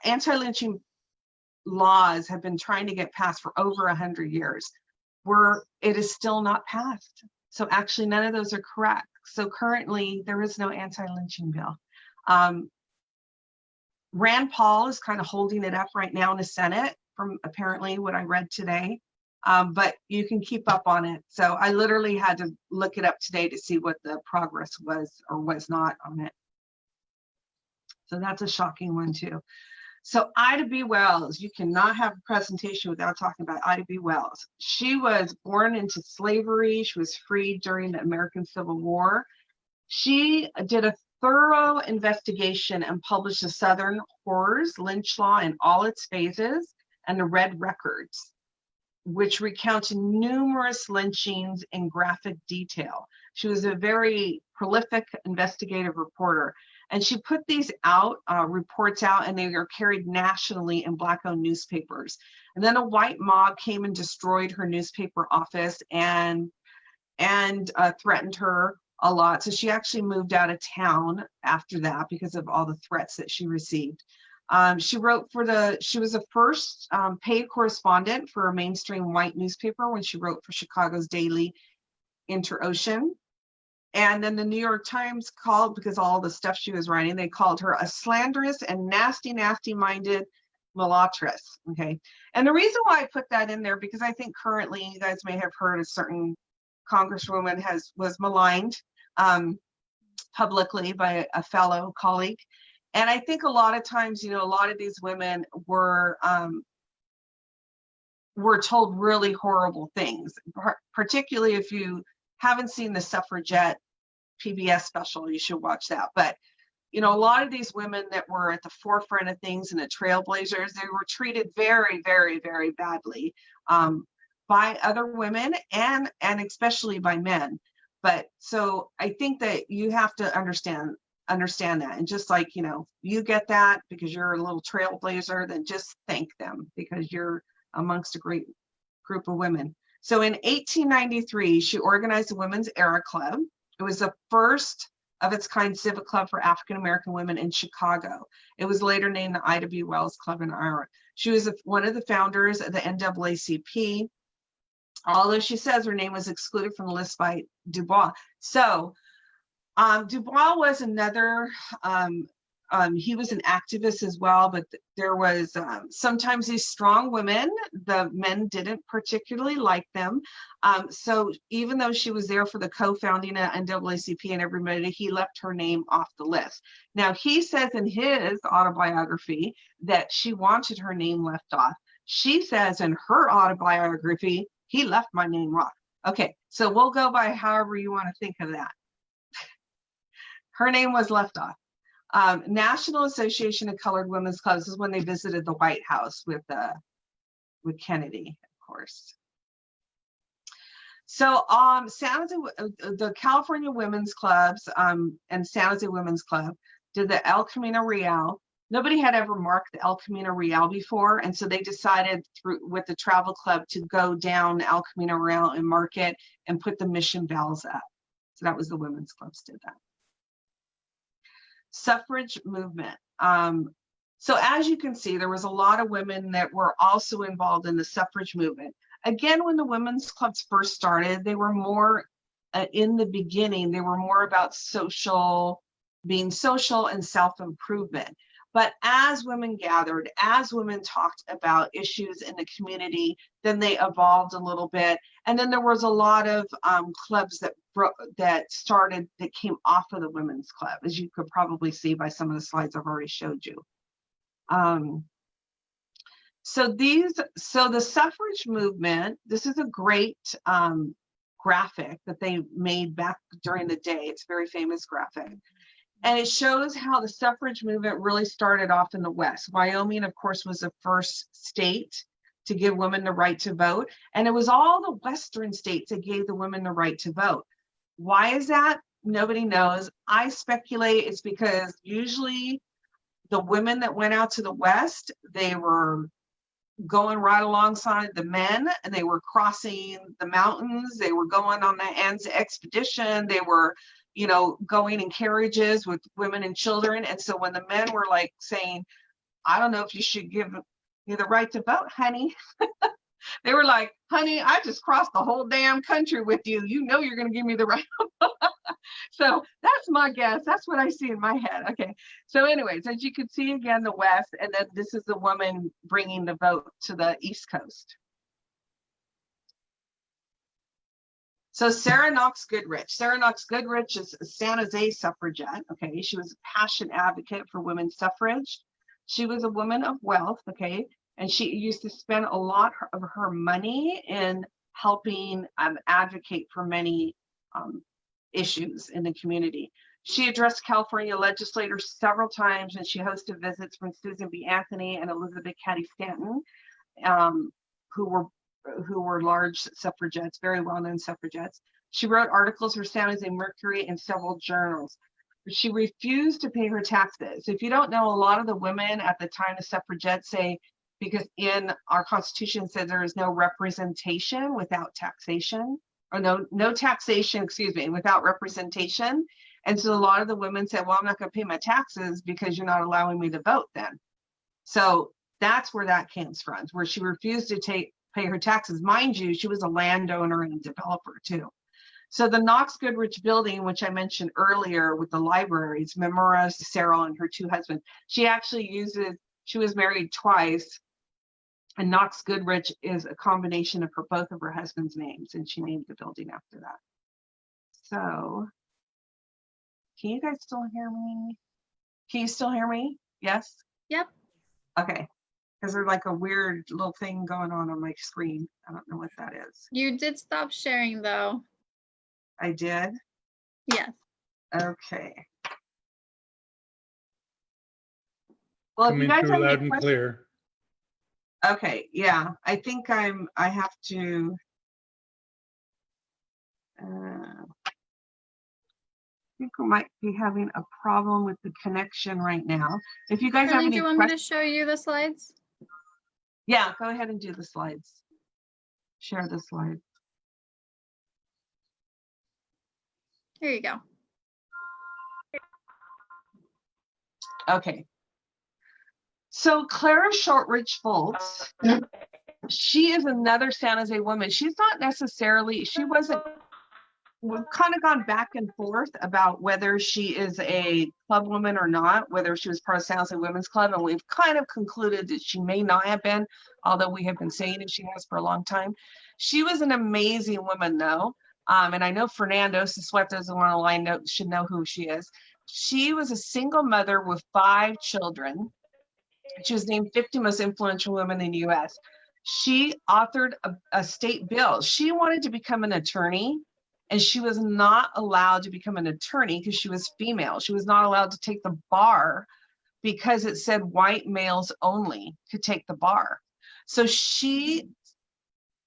anti-lynching laws have been trying to get passed for over 100 years. It is still not passed. So actually none of those are correct. So currently there is no anti-lynching bill. Rand Paul is kind of holding it up right now in the Senate, from apparently what I read today. But you can keep up on it. So I literally had to look it up today to see what the progress was or was not on it. So that's a shocking one too. So Ida B. Wells, you cannot have a presentation without talking about Ida B. Wells. She was born into slavery. She was freed during the American Civil War. She did a thorough investigation and published the Southern Horrors, Lynch Law in all its phases, and the Red Records, which recounted numerous lynchings in graphic detail. She was a very prolific investigative reporter. And she put these out, reports out, and they are carried nationally in Black-owned newspapers. And then a white mob came and destroyed her newspaper office and threatened her a lot. So she actually moved out of town after that because of all the threats that she received. She was the first paid correspondent for a mainstream white newspaper when she wrote for Chicago's daily Inter-Ocean. And then the New York Times called, because all the stuff she was writing, they called her a slanderous and nasty-minded mulattress, okay? And the reason why I put that in there, because I think currently, you guys may have heard a certain congresswoman was maligned publicly by a fellow colleague. And I think a lot of times, you know, a lot of these women were told really horrible things, particularly if you haven't seen the Suffragette PBS special, you should watch that. But, you know, a lot of these women that were at the forefront of things and the trailblazers, they were treated very, very, very badly by other women and especially by men. But so I think that you have to understand that. And just like, you know, you get that because you're a little trailblazer, then just thank them because you're amongst a great group of women. So in 1893, she organized the Women's Era Club. It was the first of its kind civic club for African-American women in Chicago. It was later named the Ida B. Wells Club in Iowa. She was one of the founders of the NAACP, although she says her name was excluded from the list by Dubois. So Dubois was another, he was an activist as well, but there was sometimes these strong women, the men didn't particularly like them. So even though she was there for the co-founding of NAACP and everybody, he left her name off the list. Now he says in his autobiography that she wanted her name left off. She says in her autobiography, he left my name off. Okay, so we'll go by however you want to think of that. Her name was left off. National Association of Colored Women's Clubs is when they visited the White House with Kennedy, of course. So San Jose, the California Women's Clubs and San Jose Women's Club did the El Camino Real. Nobody had ever marked the El Camino Real before, and so they decided with the travel club to go down El Camino Real and mark it and put the mission bells up. So that was the women's clubs did that. Suffrage movement. So as you can see, there was a lot of women that were also involved in the suffrage movement. Again, when the women's clubs first started, they were more, in the beginning, they were more about being social and self-improvement. But as women gathered, as women talked about issues in the community, then they evolved a little bit. And then there was a lot of clubs that came off of the women's club, as you could probably see by some of the slides I've already showed you. So the suffrage movement, this is a great graphic that they made back during the day. It's a very famous graphic. And it shows how the suffrage movement really started off in the West. Wyoming, of course, was the first state to give women the right to vote. And it was all the Western states that gave the women the right to vote. Why is that? Nobody knows. I speculate it's because usually the women that went out to the West, they were going right alongside the men, and they were crossing the mountains. They were going on the Anza expedition. They were, you know, going in carriages with women and children. And so when the men were like saying, I don't know if you should give me the right to vote, honey, They were like, honey, I just crossed the whole damn country with you. You know you're going to give me the right. So that's my guess. That's what I see in my head. Okay. So anyways, as you can see again, the West, and then this is the woman bringing the vote to the East Coast. So Sarah Knox Goodrich. Sarah Knox Goodrich is a San Jose suffragette. Okay. She was a passionate advocate for women's suffrage. She was a woman of wealth. Okay. And she used to spend a lot of her money in helping advocate for many issues in the community. She addressed California legislators several times, and she hosted visits from Susan B. Anthony and Elizabeth Cady Stanton, who were large suffragettes, very well-known suffragettes. She wrote articles for San Jose Mercury and several journals. She refused to pay her taxes. If you don't know, a lot of the women at the time of suffragettes say, because in our Constitution says there is no representation without taxation, or no taxation, excuse me, without representation. And so a lot of the women said, well, I'm not going to pay my taxes because you're not allowing me to vote then. So that's where that came from, where she refused to pay her taxes. Mind you, she was a landowner and a developer too. So the Knox Goodrich building, which I mentioned earlier with the libraries, Memora Cicero and her two husbands, she was married twice. And Knox Goodrich is a combination of both of her husband's names, and she named the building after that. So, can you guys still hear me? Can you still hear me? Yes? Yep. Okay. Because there's like a weird little thing going on my screen. I don't know what that is. You did stop sharing though. I did? Yes. Okay. Well, if you guys have loud any and questions. clear. Okay, yeah, I think I have to, I think we might be having a problem with the connection right now. If you guys have Darlene, any do you want me to questions, show you the slides? yeah, go ahead and do the slides. Share the slide. Here you go. Okay. So Clara Shortridge FOLTZ, she is another San Jose woman. She's not necessarily, we've kind of gone back and forth about whether she is a club woman or not, whether she was part of San Jose Women's Club, and we've kind of concluded that she may not have been, although we have been saying that she has for a long time. She was an amazing woman though, and I know Fernando Sisueta is the one on the line should know who she is. She was a single mother with 5 children. She was named 50 most influential women in the US. She authored a state bill. She wanted to become an attorney, and she was not allowed to become an attorney because she was female. She was not allowed to take the bar because it said white males only could take the bar. So she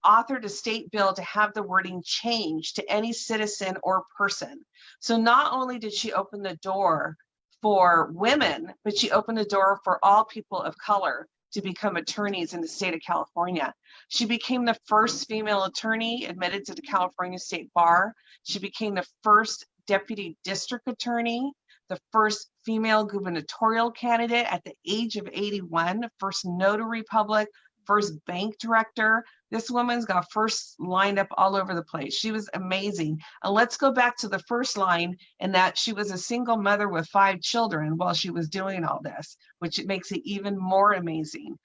authored a state bill to have the wording changed to any citizen or person. So not only did she open the door for women, but she opened the door for all people of color to become attorneys in the state of California. She became the first female attorney admitted to the California State Bar. She became the first deputy district attorney, the first female gubernatorial candidate at the age of 81, first notary public, first bank director. This woman's got first lined up all over the place. She was amazing. And let's go back to the first line, in that she was a single mother with 5 children while she was doing all this, which makes it even more amazing.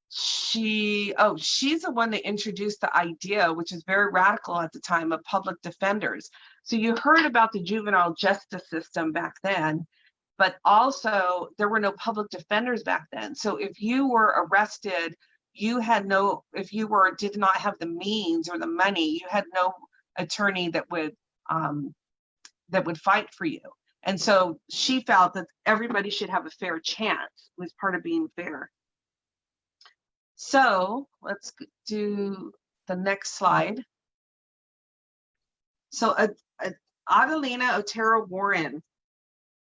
She's the one that introduced the idea, which is very radical at the time, of public defenders. So you heard about the juvenile justice system back then, but also there were no public defenders back then. So if you were arrested, did not have the means or the money, you had no attorney that would fight for you. And so she felt that everybody should have a fair chance, was part of being fair. So let's do the next slide. So ADELINA OTERO-WARREN.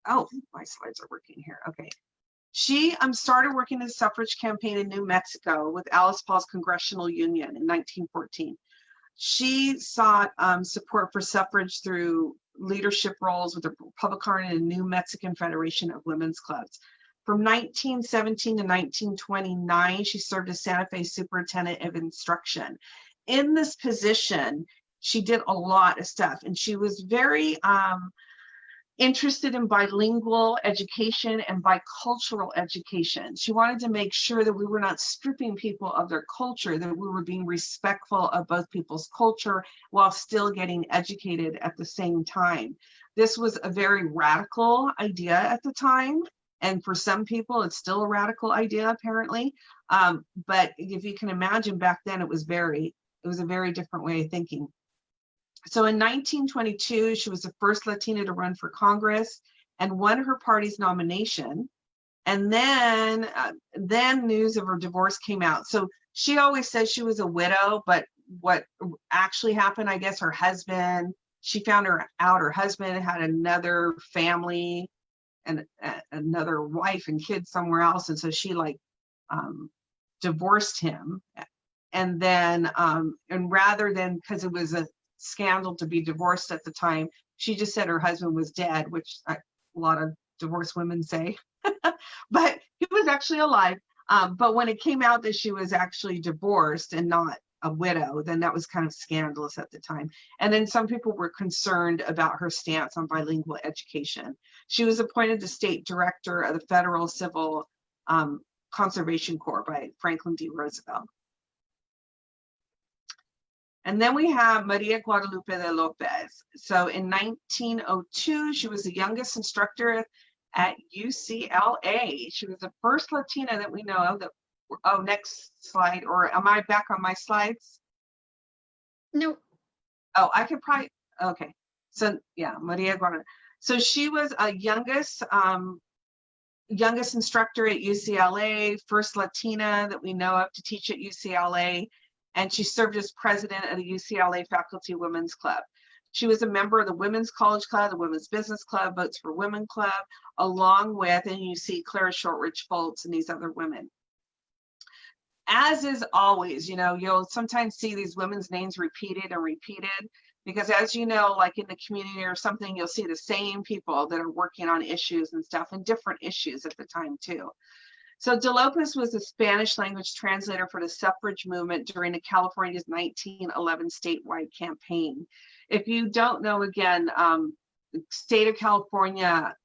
Oh, my slides are working here. Okay. She started working in the suffrage campaign in New Mexico with Alice Paul's Congressional Union in 1914. She sought support for suffrage through leadership roles with the Republican and New Mexican Federation of Women's Clubs. From 1917 to 1929, she served as Santa Fe Superintendent of Instruction. In this position, she did a lot of stuff, and she was very interested in bilingual education and bicultural education. She wanted to make sure that we were not stripping people of their culture, that we were being respectful of both people's culture while still getting educated at the same time. This was a very radical idea at the time. And for some people, it's still a radical idea, apparently. But if you can imagine, back then it was a very different way of thinking. So in 1922, she was the first Latina to run for Congress and won her party's nomination. And then news of her divorce came out. So she always says she was a widow, but what actually happened, I guess she found out her husband had another family and another wife and kids somewhere else. And so she divorced him. And then, and rather than, because it was a scandal to be divorced at the time, she just said her husband was dead, which a lot of divorced women say, but he was actually alive. But when it came out that she was actually divorced and not a widow, then that was kind of scandalous at the time. And then some people were concerned about her stance on bilingual education. She was appointed the state director of the Federal Civil Conservation Corps by Franklin D. Roosevelt. And then we have Maria Guadalupe de Lopez. So in 1902, she was the youngest instructor at UCLA. She was the first Latina that we know of that, oh, next slide, or am I back on my slides? No. Oh, I could probably, okay. So yeah, Maria Guadalupe. So she was a youngest instructor at UCLA, first Latina that we know of to teach at UCLA. And she served as president of the UCLA Faculty Women's Club. She was a member of the Women's College Club, the Women's Business Club, Votes for Women Club, along with, and you see CLARA, Shortridge, FOLTZ, and these other women. As is always, you'll sometimes see these women's names repeated and repeated, because as you know, like in the community or something, you'll see the same people that are working on issues and stuff, and different issues at the time too. So De Lopez was a Spanish language translator for the suffrage movement during California's 1911 statewide campaign. If you don't know, again, the state of California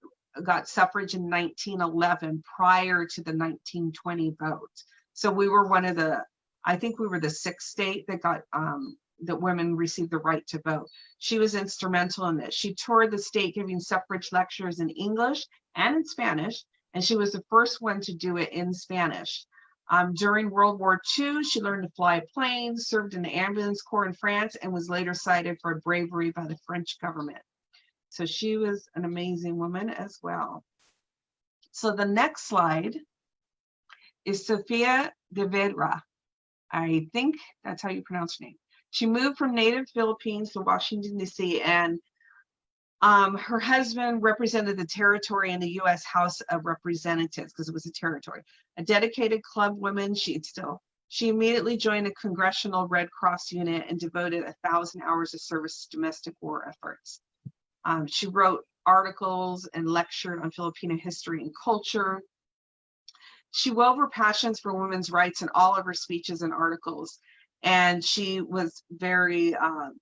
got suffrage in 1911 prior to the 1920 vote. So we were I think we were the sixth state that got, that women received the right to vote. She was instrumental in this. She toured the state giving suffrage lectures in English and in Spanish, and she was the first one to do it in Spanish. During World War II, she learned to fly planes, served in the ambulance corps in France, and was later cited for bravery by the French government. So she was an amazing woman as well. So the next slide is Sofia de Vedra. I think that's how you pronounce her name. She moved from native Philippines to Washington, D.C., and her husband represented the territory in the U.S. House of Representatives because it was a territory. A dedicated club woman, she immediately joined a Congressional Red Cross unit and devoted 1,000 hours of service to domestic war efforts. She wrote articles and lectured on Filipino history and culture. She wove her passions for women's rights in all of her speeches and articles. And she was very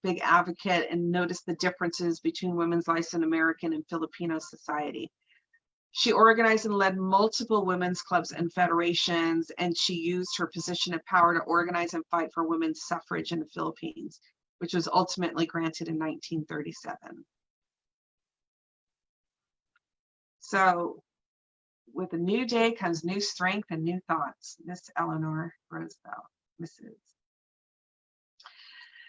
big advocate and noticed the differences between women's lives in American and Filipino society. She organized and led multiple women's clubs and federations, and she used her position of power to organize and fight for women's suffrage in the Philippines, which was ultimately granted in 1937. So with a new day comes new strength and new thoughts. Miss Eleanor Roosevelt, Mrs.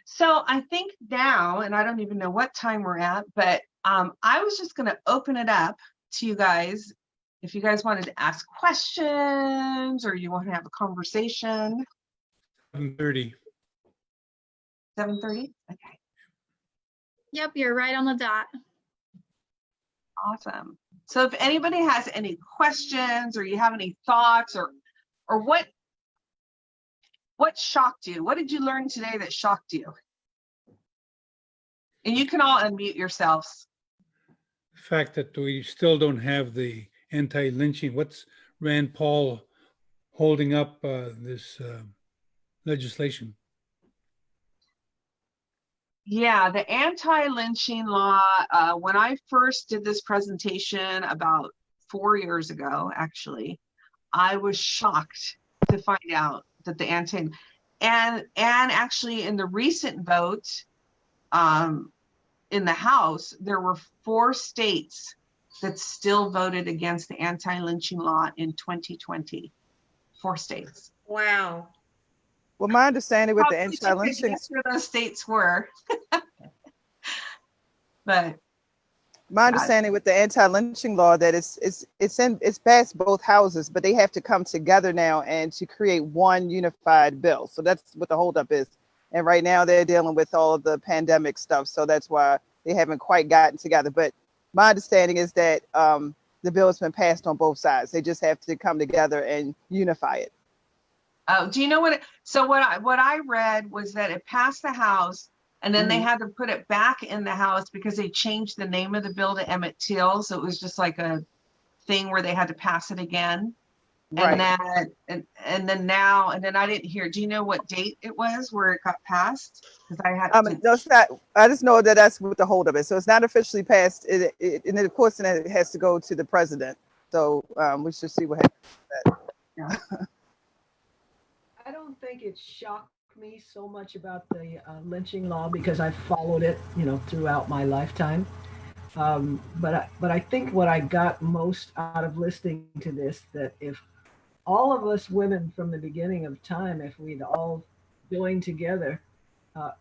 So I think now, and I don't even know what time we're at, but I was just going to open it up to you guys. If you guys wanted to ask questions or you want to have a conversation. 7:30. 7:30? Okay. Yep, you're right on the dot. Awesome. So if anybody has any questions or you have any thoughts or what shocked you? What did you learn today that shocked you? And you can all unmute yourselves. The fact that we still don't have the anti-lynching. What's Rand Paul holding up this legislation? Yeah, the anti-lynching law, when I first did this presentation about 4 years ago, actually, I was shocked to find out that the and actually in the recent vote in the House, there were 4 states that still voted against the anti-lynching law in 2020. 4 states. Wow. Well, my understanding with the Probably should have anti-lynching, guessed where those states were. But my understanding with the anti-lynching law that it's passed both houses, but they have to come together now and to create one unified bill. So that's what the holdup is. And right now they're dealing with all of the pandemic stuff, so that's why they haven't quite gotten together. But my understanding is that the bill has been passed on both sides. They just have to come together and unify it. do you know what? So what I read was that it passed the House, and then they had to put it back in the House because they changed the name of the bill to Emmett Till. So it was just like a thing where they had to pass it again. Right. And then now, and then I didn't hear. Do you know what date it was where it got passed? Because I had to. No, it's not. I just know that that's what the holdup is. So it's not officially passed. And then of course, then it has to go to the president. So we should see what happens with that. Yeah. I don't think it shocked me so much about the lynching law because I followed it, throughout my lifetime. But I think what I got most out of listening to this, that if all of us women from the beginning of time, if we'd all joined together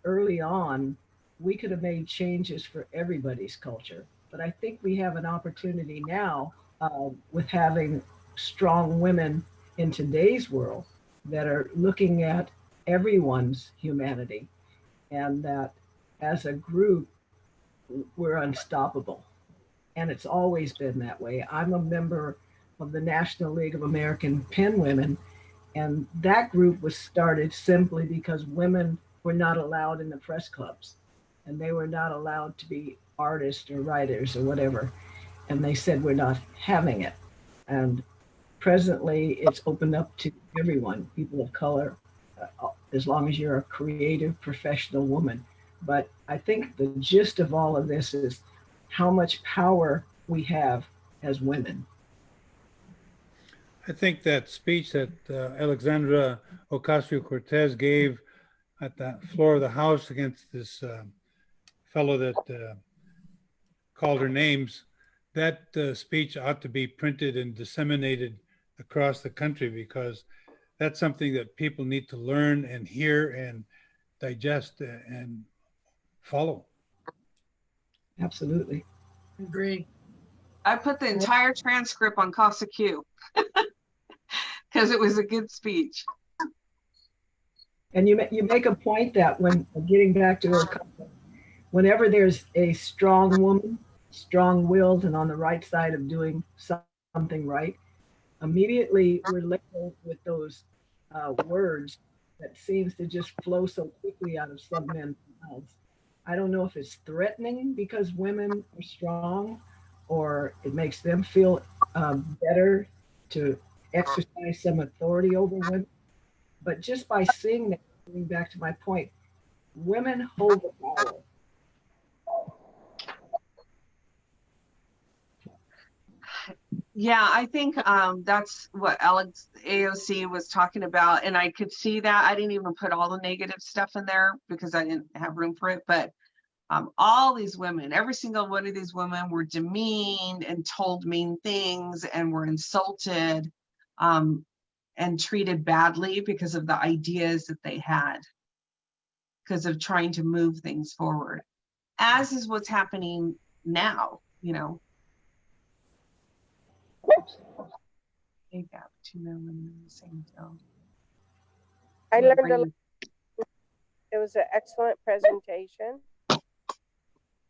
early on, we could have made changes for everybody's culture. But I think we have an opportunity now with having strong women in today's world that are looking at everyone's humanity, and that as a group, we're unstoppable. And it's always been that way. I'm a member of the National League of American Pen Women, and that group was started simply because women were not allowed in the press clubs, and they were not allowed to be artists or writers or whatever. And they said, we're not having it. And presently, it's opened up to everyone, people of color, as long as you're a creative, professional woman. But I think the gist of all of this is how much power we have as women. I think that speech that Alexandra Ocasio-Cortez gave at the floor of the House against this fellow that called her names, that speech ought to be printed and disseminated across the country, because that's something that people need to learn and hear and digest and follow. Absolutely. Agree. I put the entire transcript on Casa Q because it was a good speech. And you make a point that when getting back to her, whenever there's a strong woman, strong-willed and on the right side of doing something right, immediately we're labeled with those words that seems to just flow so quickly out of some men's mouths. I don't know if it's threatening because women are strong, or it makes them feel better to exercise some authority over women. But just by seeing that, going back to my point, women hold the power. Yeah, I think that's what Alex AOC was talking about, and I could see that. I didn't even put all the negative stuff in there because I didn't have room for it, but all these women, every single one of these women were demeaned and told mean things and were insulted and treated badly because of the ideas that they had, because of trying to move things forward, as is what's happening now, They got 2 million in the same deal. I learned a lot. It was an excellent presentation.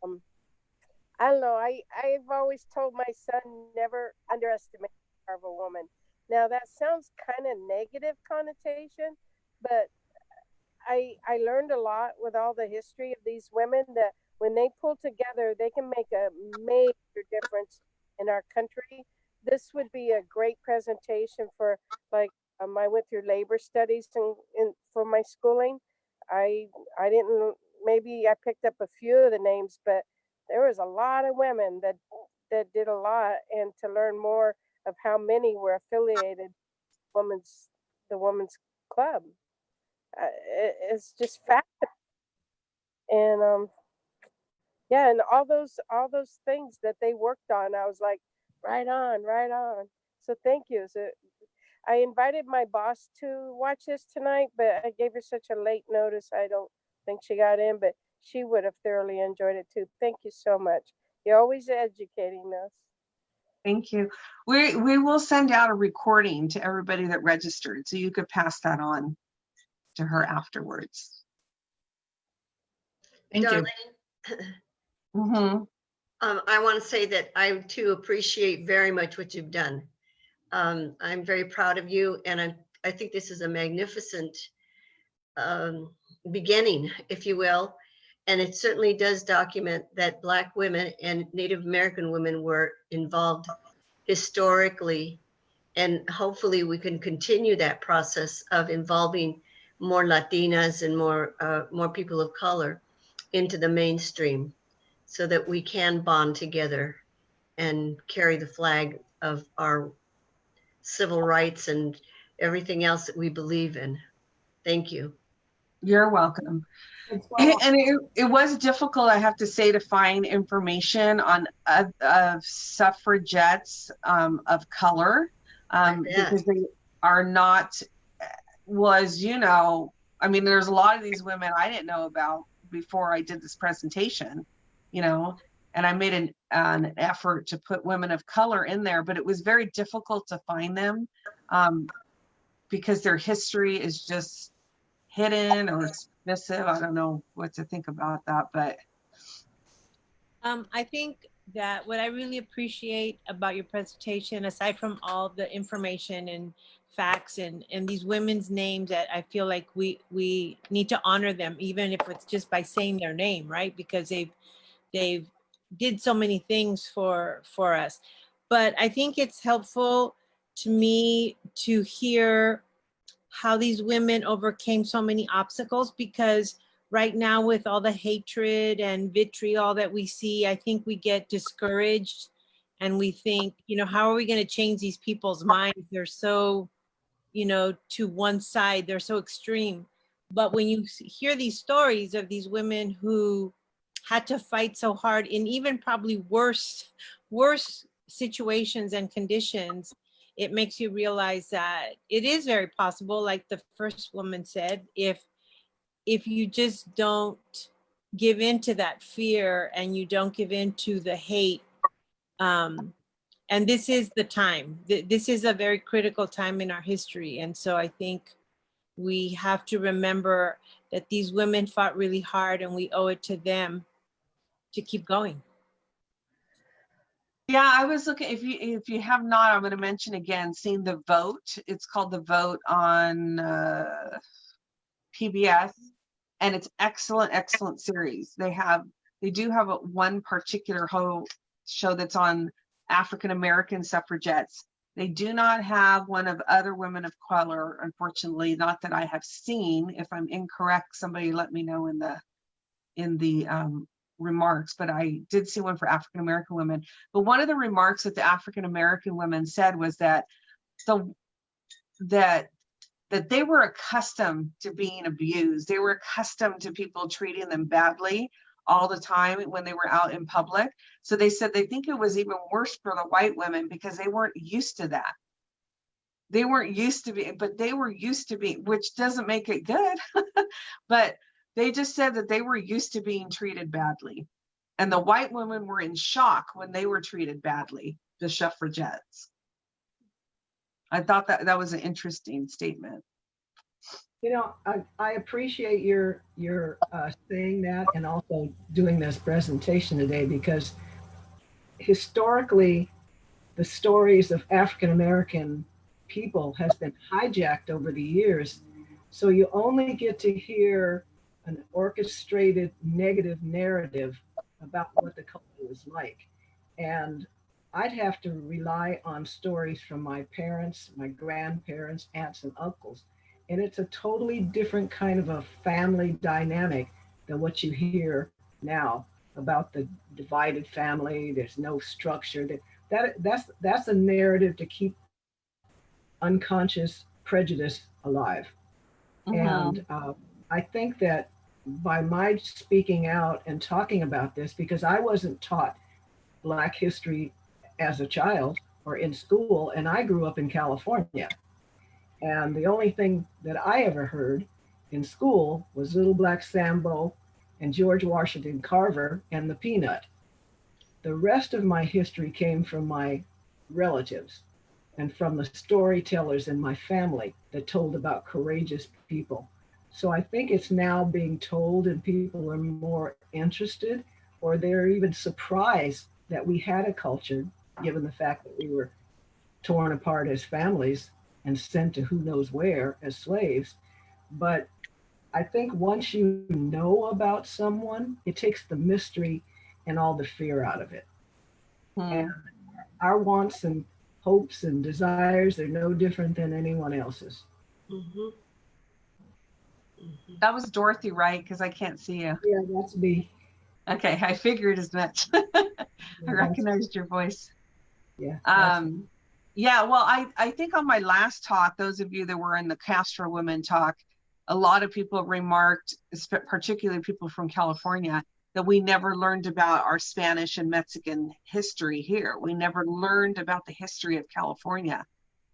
I don't know. I've always told my son never underestimate the power of a woman. Now that sounds kind of negative connotation, but I learned a lot with all the history of these women that when they pull together, they can make a major difference in our country this would be a great presentation for, like, I went through labor studies for my schooling. I didn't, maybe I picked up a few of the names, but there was a lot of women that did a lot, and to learn more of how many were affiliated the women's club. It's just fascinating. And yeah, and all those things that they worked on, I was like, right on, right on. So thank you. So I invited my boss to watch this tonight, but I gave her such a late notice. I don't think she got in, but she would have thoroughly enjoyed it too. Thank you so much. You're always educating us. Thank you. We will send out a recording to everybody that registered, so you could pass that on to her afterwards. Thank you. Mm-hmm. I want to say that I too appreciate very much what you've done. I'm very proud of you, and I think this is a magnificent beginning, if you will. And it certainly does document that Black women and Native American women were involved historically. And hopefully we can continue that process of involving more Latinas and more people of color into the mainstream, so that we can bond together and carry the flag of our civil rights and everything else that we believe in. Thank you. You're welcome. And it was difficult, I have to say, to find information on suffragettes of color, because they are not, I mean, there's a lot of these women I didn't know about before I did this presentation, and I made an effort to put women of color in there, but it was very difficult to find them because their history is just hidden or submissive. I don't know what to think about that, but I think that what I really appreciate about your presentation, aside from all the information and facts and these women's names, that I feel like we need to honor them, even if it's just by saying their name, right? Because they've did so many things for us. But I think it's helpful to me to hear how these women overcame so many obstacles, because right now with all the hatred and vitriol that we see, I think we get discouraged and we think, how are we going to change these people's minds? They're so, to one side, they're so extreme. But when you hear these stories of these women who had to fight so hard in even probably worse situations and conditions, it makes you realize that it is very possible, like the first woman said, if you just don't give in to that fear and you don't give in to the hate, and this is the time. This is a very critical time in our history. And so I think we have to remember that these women fought really hard, and we owe it to them to keep going. yeah, I was looking, if you have not, I'm going to mention again, seeing The Vote. It's called The Vote on PBS, and it's excellent series. They do have one particular show that's on African American suffragettes. They do not have one of other women of color, unfortunately, not that I have seen. If I'm incorrect, somebody let me know in the remarks, but I did see one for African American women. But one of the remarks that the African American women said was that that they were accustomed to being abused. They were accustomed to people treating them badly all the time when they were out in public. So they said they think it was even worse for the white women because they weren't used to that. They weren't used to being, but they were used to being, which doesn't make it good, but they just said that they were used to being treated badly. And the white women were in shock when they were treated badly, the suffragettes. I thought that was an interesting statement. I appreciate your saying that, and also doing this presentation today, because historically, the stories of African American people has been hijacked over the years. So you only get to hear an orchestrated negative narrative about what the culture was like. And I'd have to rely on stories from my parents, my grandparents, aunts, and uncles. And it's a totally different kind of a family dynamic than what you hear now about the divided family. There's no structure. That's a narrative to keep unconscious prejudice alive. And I think that by my speaking out and talking about this, because I wasn't taught Black history as a child or in school, and I grew up in California. And the only thing that I ever heard in school was Little Black Sambo and George Washington Carver and the Peanut. The rest of my history came from my relatives and from the storytellers in my family that told about courageous people. So I think it's now being told, and people are more interested, or they're even surprised that we had a culture, given the fact that we were torn apart as families and sent to who knows where as slaves. But I think once you know about someone, it takes the mystery and all the fear out of it. And our wants and hopes and desires are no different than anyone else's. That was Dorothy, right? Because I can't see you. Yeah, that's me. Okay, I figured as much. I recognized your voice. Yeah. Yeah, well, I think on my last talk, those of you that were in the Castro Women talk, a lot of people remarked, particularly people from California, that we never learned about our Spanish and Mexican history here. We never learned about the history of California.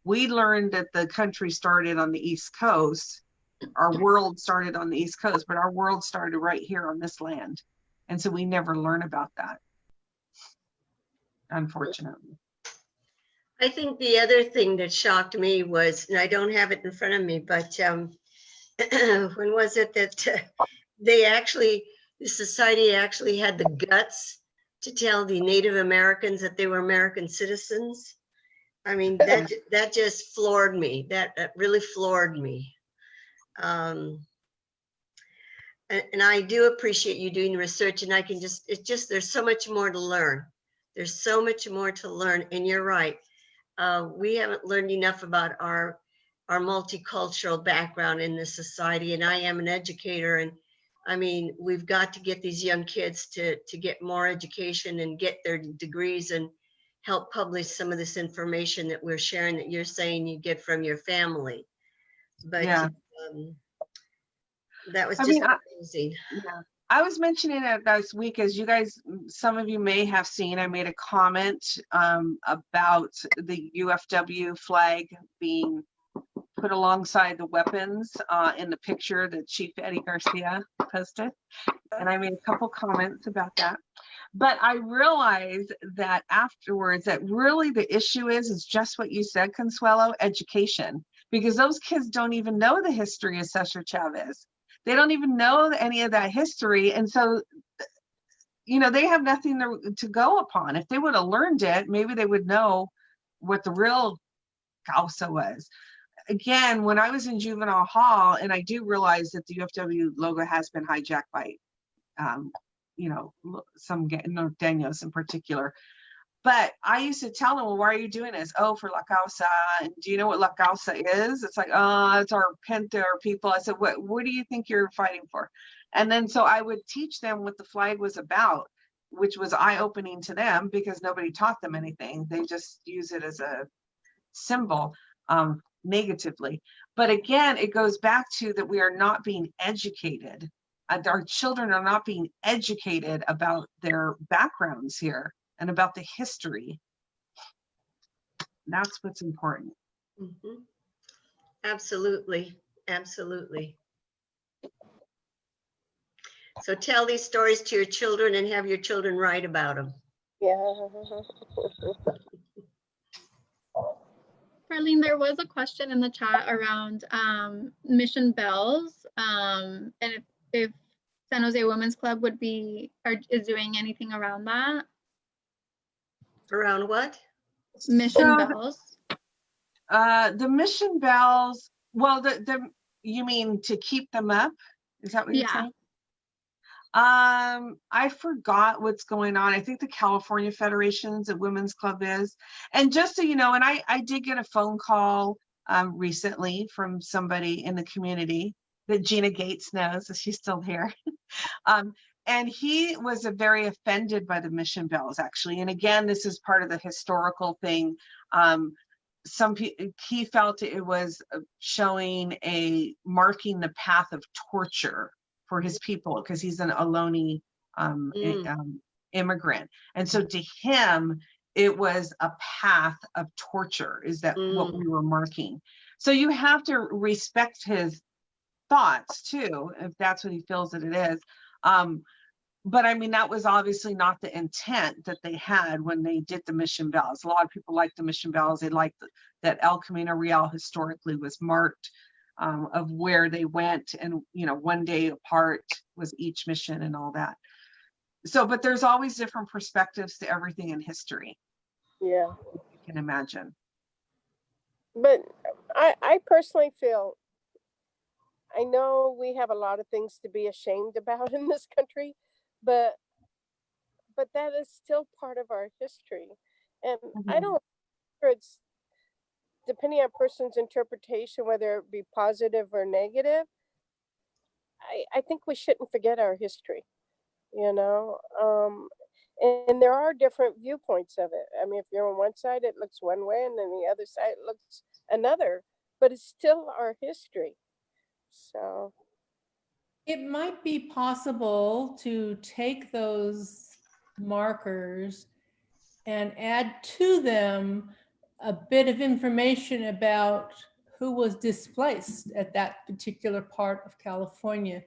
We learned that the country started on the East Coast. Our world started on the East Coast, but our world started right here on this land. And so we never learn about that, unfortunately. I think the other thing that shocked me was, and I don't have it in front of me, but when was it that the society actually had the guts to tell the Native Americans that they were American citizens? I mean, that just floored me. That really floored me. And I do appreciate you doing research, and there's so much more to learn. There's so much more to learn, and you're right. We haven't learned enough about our multicultural background in this society, and I am an educator, and I mean, we've got to get these young kids to get more education and get their degrees and help publish some of this information that we're sharing, that you're saying you get from your family. But yeah. That was just amazing. Yeah. I was mentioning it this week, as you guys, some of you may have seen, I made a comment about the UFW flag being put alongside the weapons in the picture that Chief Eddie Garcia posted. And I made a couple comments about that. But I realized that afterwards that really the issue is just what you said, Consuelo, education. Because those kids don't even know the history of Cesar Chavez. They don't even know any of that history. And so, you know, they have nothing to go upon. If they would have learned it, maybe they would know what the real causa was. Again, when I was in juvenile hall, and I do realize that the UFW logo has been hijacked by, you know, some Norteños in particular. But I used to tell them, well, why are you doing this? Oh, for La Causa. And do you know what La Causa is? It's like, oh, it's our Pinta or people. I said, what do you think you're fighting for? And then so I would teach them what the flag was about, which was eye-opening to them because nobody taught them anything. They just use it as a symbol negatively. But again, it goes back to that we are not being educated. Our children are not being educated about their backgrounds here and about the history. That's what's important. Mm-hmm. Absolutely, absolutely. So tell these stories to your children and have your children write about them. Yeah. Darlene, there was a question in the chat around mission bells, and if San Jose Women's Club is doing anything around that. Around what? Mission bells. The mission bells, well, you mean to keep them up? Is that what you're saying? I forgot what's going on. I think the California Federation's a women's club is. And just so you know, and I did get a phone call recently from somebody in the community that Gina Gates knows, if she's still here. And he was very offended by the mission bells, actually. And again, this is part of the historical thing. He felt it was showing marking the path of torture for his people, because he's an Ohlone immigrant. And so to him, it was a path of torture, is that what we were marking. So you have to respect his thoughts too, if that's what he feels that it is. But I mean, that was obviously not the intent that they had when they did the mission bells. A lot of people like the mission bells. They liked that El Camino Real historically was marked of where they went, and one day apart was each mission and all that. So, but there's always different perspectives to everything in history. Yeah. You can imagine. But I personally feel, I know we have a lot of things to be ashamed about in this country, but that is still part of our history. And I don't, it's depending on a person's interpretation, whether it be positive or negative, I think we shouldn't forget our history, and there are different viewpoints of it. I mean, if you're on one side, it looks one way, and then the other side, it looks another, but it's still our history. So it might be possible to take those markers and add to them a bit of information about who was displaced at that particular part of California,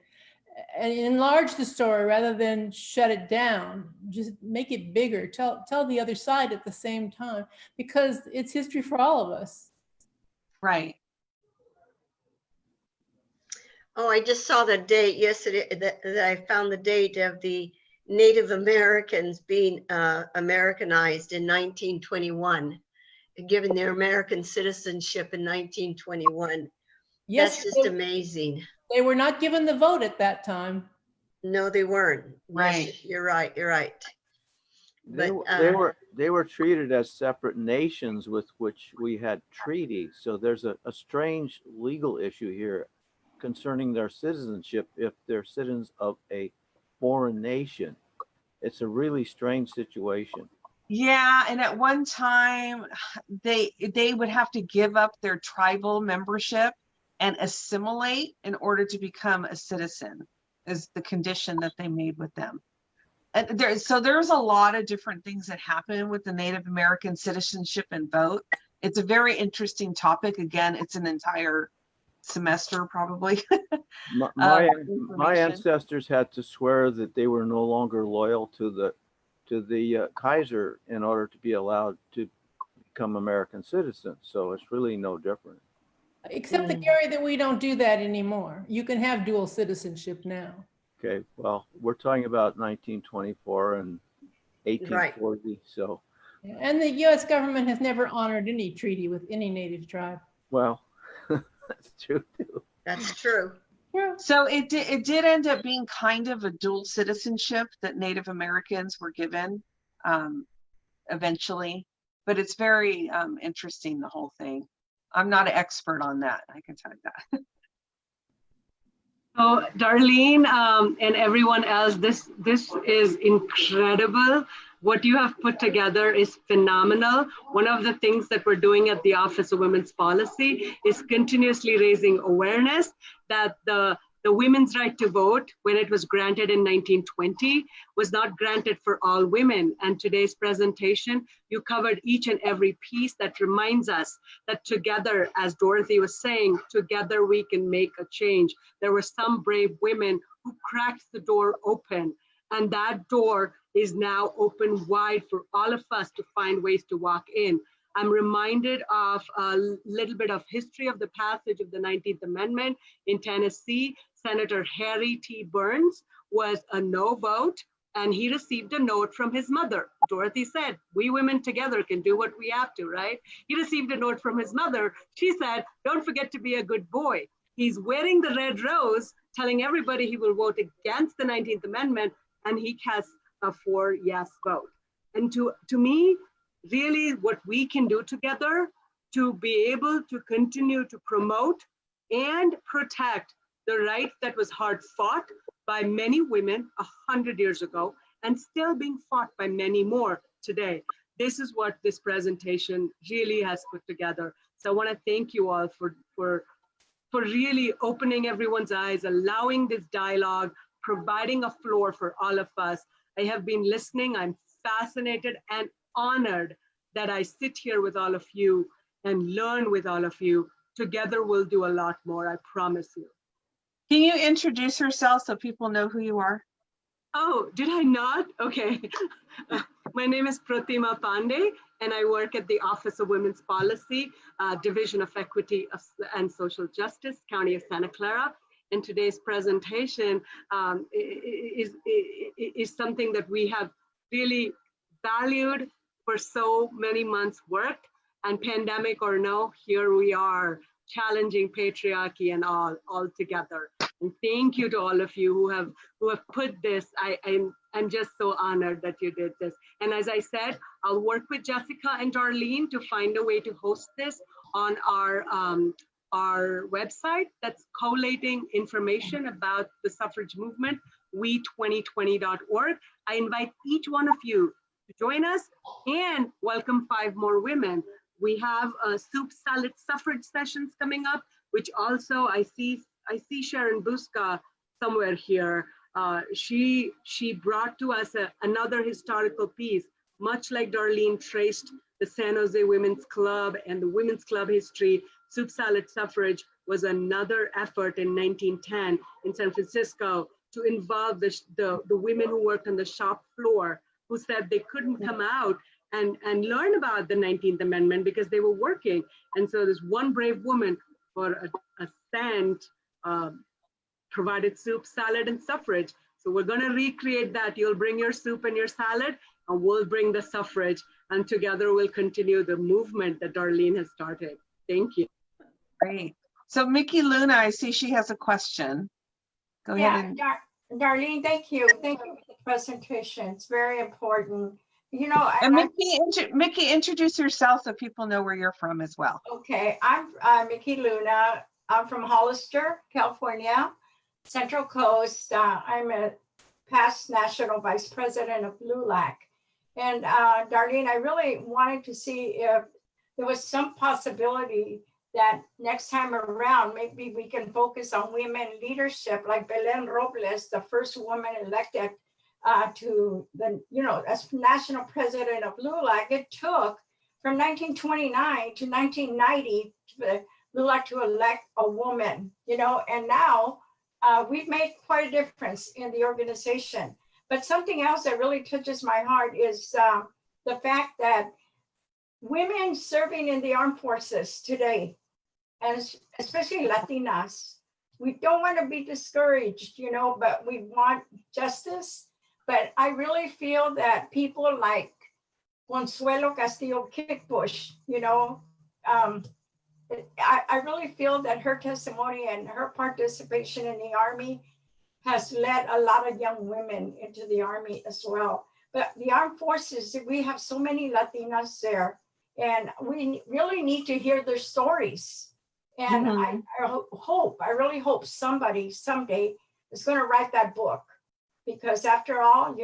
and enlarge the story rather than shut it down. Just make it bigger. Tell the other side at the same time, because it's history for all of us. Right. Oh, I just saw the date yesterday, that I found the date of the Native Americans being Americanized in 1921, given their American citizenship in 1921. Yes, that's just amazing. They were not given the vote at that time. No, they weren't. Right. Yes, you're right. You're right. They were treated as separate nations with which we had treaties. So there's a strange legal issue here concerning their citizenship if they're citizens of a foreign nation. It's a really strange situation. Yeah, and at one time they would have to give up their tribal membership and assimilate in order to become a citizen, is the condition that they made with them. And so there's a lot of different things that happen with the Native American citizenship and vote. It's a very interesting topic. Again, it's an entire semester probably. My ancestors had to swear that they were no longer loyal to the Kaiser in order to be allowed to become American citizens. So it's really no different. Except that, Gary, that we don't do that anymore. You can have dual citizenship now. Okay, well, we're talking about 1924 and 1840, right. So. And the U.S. government has never honored any treaty with any native tribe. Well, that's true too. That's true. Yeah. So it did end up being kind of a dual citizenship that Native Americans were given eventually, but it's very interesting, the whole thing. I'm not an expert on that, I can tell you that. So Darlene and everyone else, this is incredible. What you have put together is phenomenal. One of the things that we're doing at the Office of Women's Policy is continuously raising awareness that the women's right to vote, when it was granted in 1920, was not granted for all women. And today's presentation, you covered each and every piece that reminds us that together, as Dorothy was saying, together we can make a change. There were some brave women who cracked the door open, and that door is now open wide for all of us to find ways to walk in. I'm reminded of a little bit of history of the passage of the 19th Amendment in Tennessee. Senator Harry T. Burns was a no vote, and he received a note from his mother. Dorothy said, we women together can do what we have to, right? He received a note from his mother. She said, don't forget to be a good boy. He's wearing the red rose telling everybody he will vote against the 19th Amendment, and he casts a 4 yes vote. And to me, really what we can do together to be able to continue to promote and protect the right that was hard fought by many women 100 years ago and still being fought by many more today. This is what this presentation really has put together. So I want to thank you all for really opening everyone's eyes, allowing this dialogue, providing a floor for all of us. I have been listening. I'm fascinated and honored that I sit here with all of you and learn with all of you. Together we'll do a lot more, I promise you. Can you introduce yourself so people know who you are? Oh, did I not? Okay. My name is Pratima Pandey, and I work at the Office of Women's Policy, Division of Equity and Social Justice, County of Santa Clara. And today's presentation is something that we have really valued for so many months' work. And pandemic or no, here we are, challenging patriarchy and all together. And thank you to all of you who have put this. I'm just so honored that you did this. And as I said, I'll work with Jessica and Darlene to find a way to host this on our website that's collating information about the suffrage movement, we2020.org. I invite each one of you to join us and welcome 5 more women. We have soup salad suffrage sessions coming up, which also I see Sharon Buska somewhere here. She brought to us another historical piece, much like Darlene traced the San Jose Women's Club and the Women's Club history. Soup salad suffrage was another effort in 1910 in San Francisco to involve the women who worked on the shop floor, who said they couldn't come out and learn about the 19th Amendment because they were working. And so this one brave woman for a cent provided soup, salad, and suffrage. So we're gonna recreate that. You'll bring your soup and your salad, and we'll bring the suffrage, and together we'll continue the movement that Darlene has started. Thank you. Great. So Mickey Luna, I see she has a question. Go ahead. Darlene, thank you. Thank you for the presentation. It's very important. You know, Mickey, introduce yourself so people know where you're from as well. Okay, I'm Mickey Luna. I'm from Hollister, California, Central Coast. I'm a past national vice president of LULAC. And Darlene, I really wanted to see if there was some possibility that next time around, maybe we can focus on women leadership, like Belen Robles, the first woman elected to the, as national president of LULAC. It took from 1929 to 1990 for LULAC to elect a woman, and now we've made quite a difference in the organization. But something else that really touches my heart is the fact that women serving in the armed forces today, and especially Latinas, we don't want to be discouraged, but we want justice. But I really feel that people like Consuelo Castillo Kickbush, I really feel that her testimony and her participation in the Army has led a lot of young women into the Army as well. But the armed forces, we have so many Latinas there, and we really need to hear their stories. And I really hope somebody someday is going to write that book, because after all,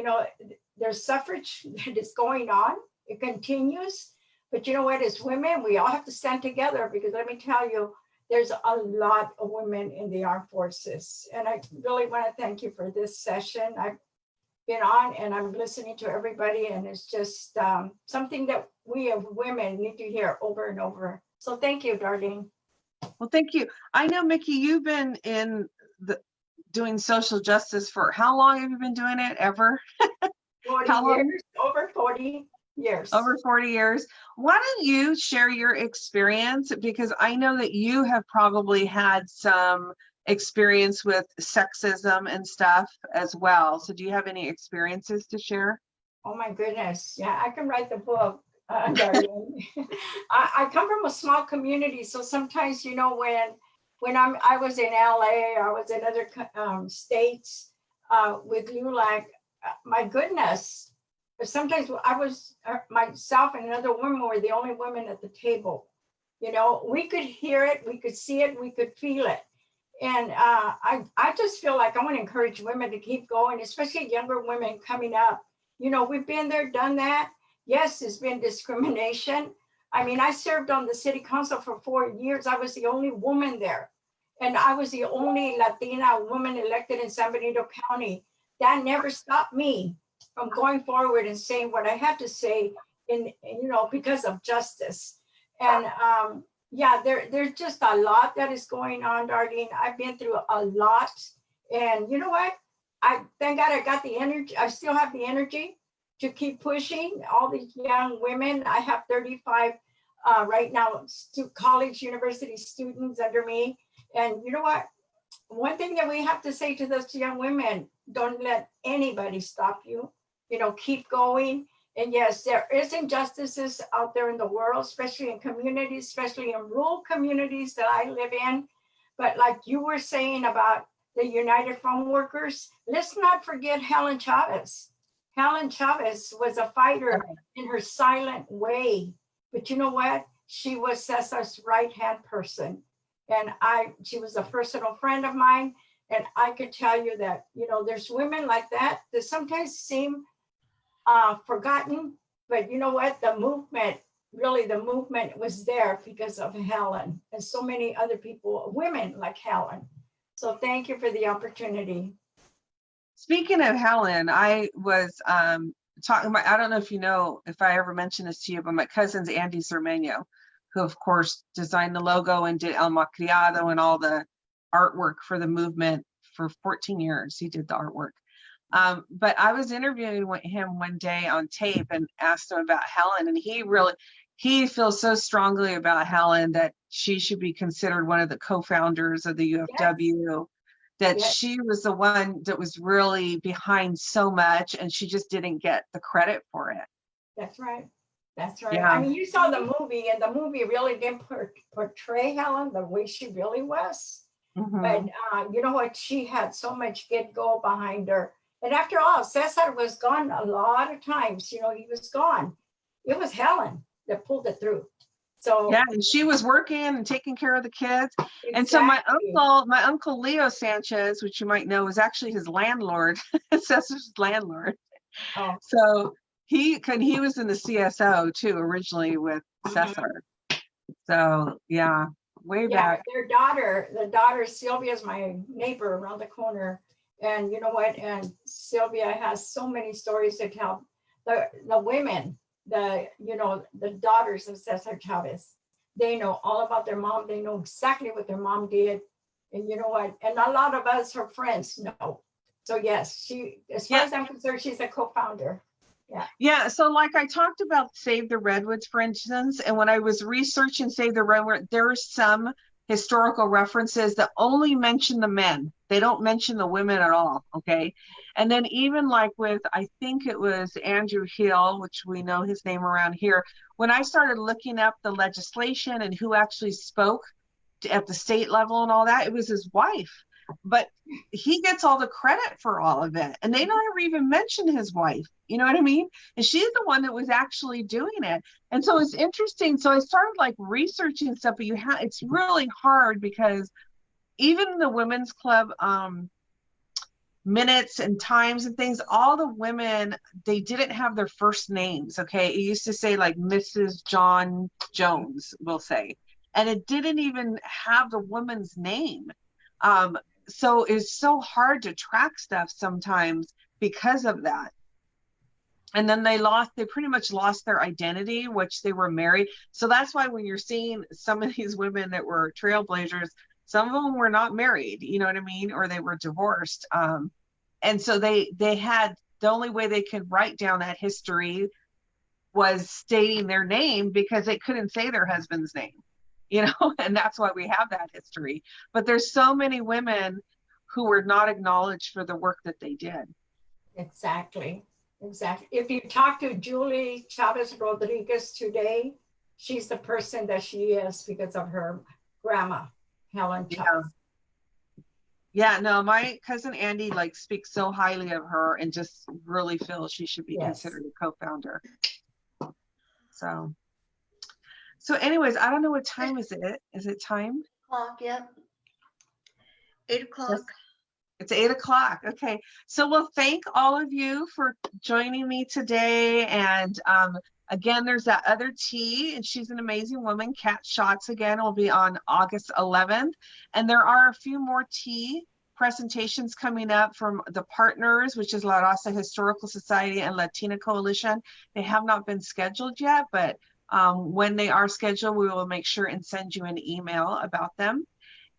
there's suffrage that is going on. It continues. But you know what, as women, we all have to stand together, because let me tell you, there's a lot of women in the armed forces. And I really want to thank you for this session. I've been on and I'm listening to everybody, and it's just something that we as women need to hear over and over. So thank you, Darlene. Well, thank you. I know, Mickey, you've been doing social justice for how long have you been doing it? Ever? 40 years, over 40 years. Over 40 years. Why don't you share your experience? Because I know that you have probably had some experience with sexism and stuff as well. So do you have any experiences to share? Oh my goodness. Yeah, I can write the book. Darlene. I come from a small community, so sometimes, when when I was in LA, I was in other states with LULAC, my goodness, sometimes I was myself and another woman were the only women at the table. You know, we could hear it, we could see it, we could feel it. And I just feel like I want to encourage women to keep going, especially younger women coming up. You know, we've been there, done that. Yes, there's been discrimination. I mean, I served on the city council for 4 years. I was the only woman there. And I was the only Latina woman elected in San Benito County. That never stopped me from going forward and saying what I had to say you know, because of justice. And yeah, there's just a lot that is going on, Darlene. I've been through a lot. And you know what? I thank God I got the energy. I still have the energy to keep pushing all these young women. I have 35 right now, college, university students under me. And you know what? One thing that we have to say to those young women, don't let anybody stop you. You know, keep going. And yes, there is injustices out there in the world, especially in communities, especially in rural communities that I live in. But like you were saying about the United Farm Workers, let's not forget Helen Chavez. Helen Chavez was a fighter in her silent way. But you know what? She was Cesar's right-hand person. And she was a personal friend of mine. And I could tell you that, you know, there's women like that that sometimes seem forgotten, but you know what? The movement was there because of Helen and so many other people, women like Helen. So thank you for the opportunity. Speaking of Helen, I was talking about, I don't know if you know, if I ever mentioned this to you, but my cousin's Andy Cermeño, who of course designed the logo and did El Macriado and all the artwork for the movement for 14 years. He did the artwork. But I was interviewing him one day on tape and asked him about Helen, and he feels so strongly about Helen that she should be considered one of the co-founders of the UFW, that she was the one that was really behind so much, and she just didn't get the credit for it. That's right. That's right. Yeah. I mean, you saw the movie, and the movie really didn't portray Helen the way she really was. Mm-hmm. But you know what? She had so much get-go behind her. And after all, Cesar was gone a lot of times. You know, he was gone. It was Helen that pulled it through. So yeah, and she was working and taking care of the kids. Exactly. And so my uncle Leo Sanchez, which you might know, was actually his landlord, Cesar's landlord. Oh. So he was in the CSO too originally with Cesar. So yeah, way back. Their daughter Sylvia is my neighbor around the corner. And you know what? And Sylvia has so many stories to tell. The women, the daughters of Cesar Chavez, they know all about their mom. They know exactly what their mom did. And you know what? And a lot of us, her friends, know. So yes, she, as far as I'm concerned, she's a co-founder. Yeah. Yeah. So like I talked about Save the Redwoods, for instance, and when I was researching Save the Redwoods, there are some historical references that only mention the men. They don't mention the women at all. Okay. And then even like with, I think it was Andrew Hill, which we know his name around here. When I started looking up the legislation and who actually spoke at the state level and all that, it was his wife. But he gets all the credit for all of it. And they never even mention his wife. You know what I mean? And she's the one that was actually doing it. And so it's interesting. So I started like researching stuff, but it's really hard because even the women's club minutes and times and things, all the women, they didn't have their first names. Okay. It used to say like Mrs. John Jones, we'll say, and it didn't even have the woman's name. So it's so hard to track stuff sometimes because of that. And then they pretty much lost their identity, which they were married. So that's why when you're seeing some of these women that were trailblazers, some of them were not married, you know what I mean? Or they were divorced. And so they had, the only way they could write down that history was stating their name because they couldn't say their husband's name. You know, and that's why we have that history. But there's so many women who were not acknowledged for the work that they did. Exactly. If you talk to Julie Chavez Rodriguez today, she's the person that she is because of her grandma, Helen Yeah. Tubbs. Yeah, no, my cousin Andy like speaks so highly of her and just really feels she should be Yes. considered a co-founder. So anyways, I don't know what time is it. Is it time? Clock, yep. 8 o'clock. It's 8 o'clock. Okay. So we'll thank all of you for joining me today. And again, there's that other tea, and she's an amazing woman. Kat Schatz again will be on August 11th. And there are a few more tea presentations coming up from the partners, which is La Raza Historical Society and Latina Coalition. They have not been scheduled yet, but when they are scheduled, we will make sure and send you an email about them.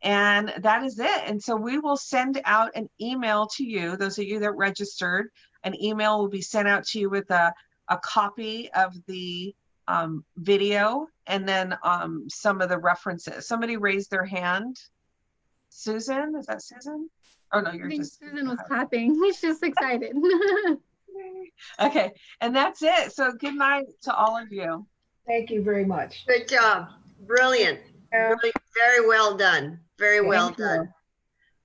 And that is it. And so we will send out an email to you, those of you that registered. An email will be sent out to you with a copy of the video and then some of the references. Somebody raised their hand. Susan, is that Susan? Oh no, you're just Susan was clapping. She's just excited. Okay, and that's it. So good night to all of you. Thank you very much. Good job. Brilliant. Really, very well done. Very well done.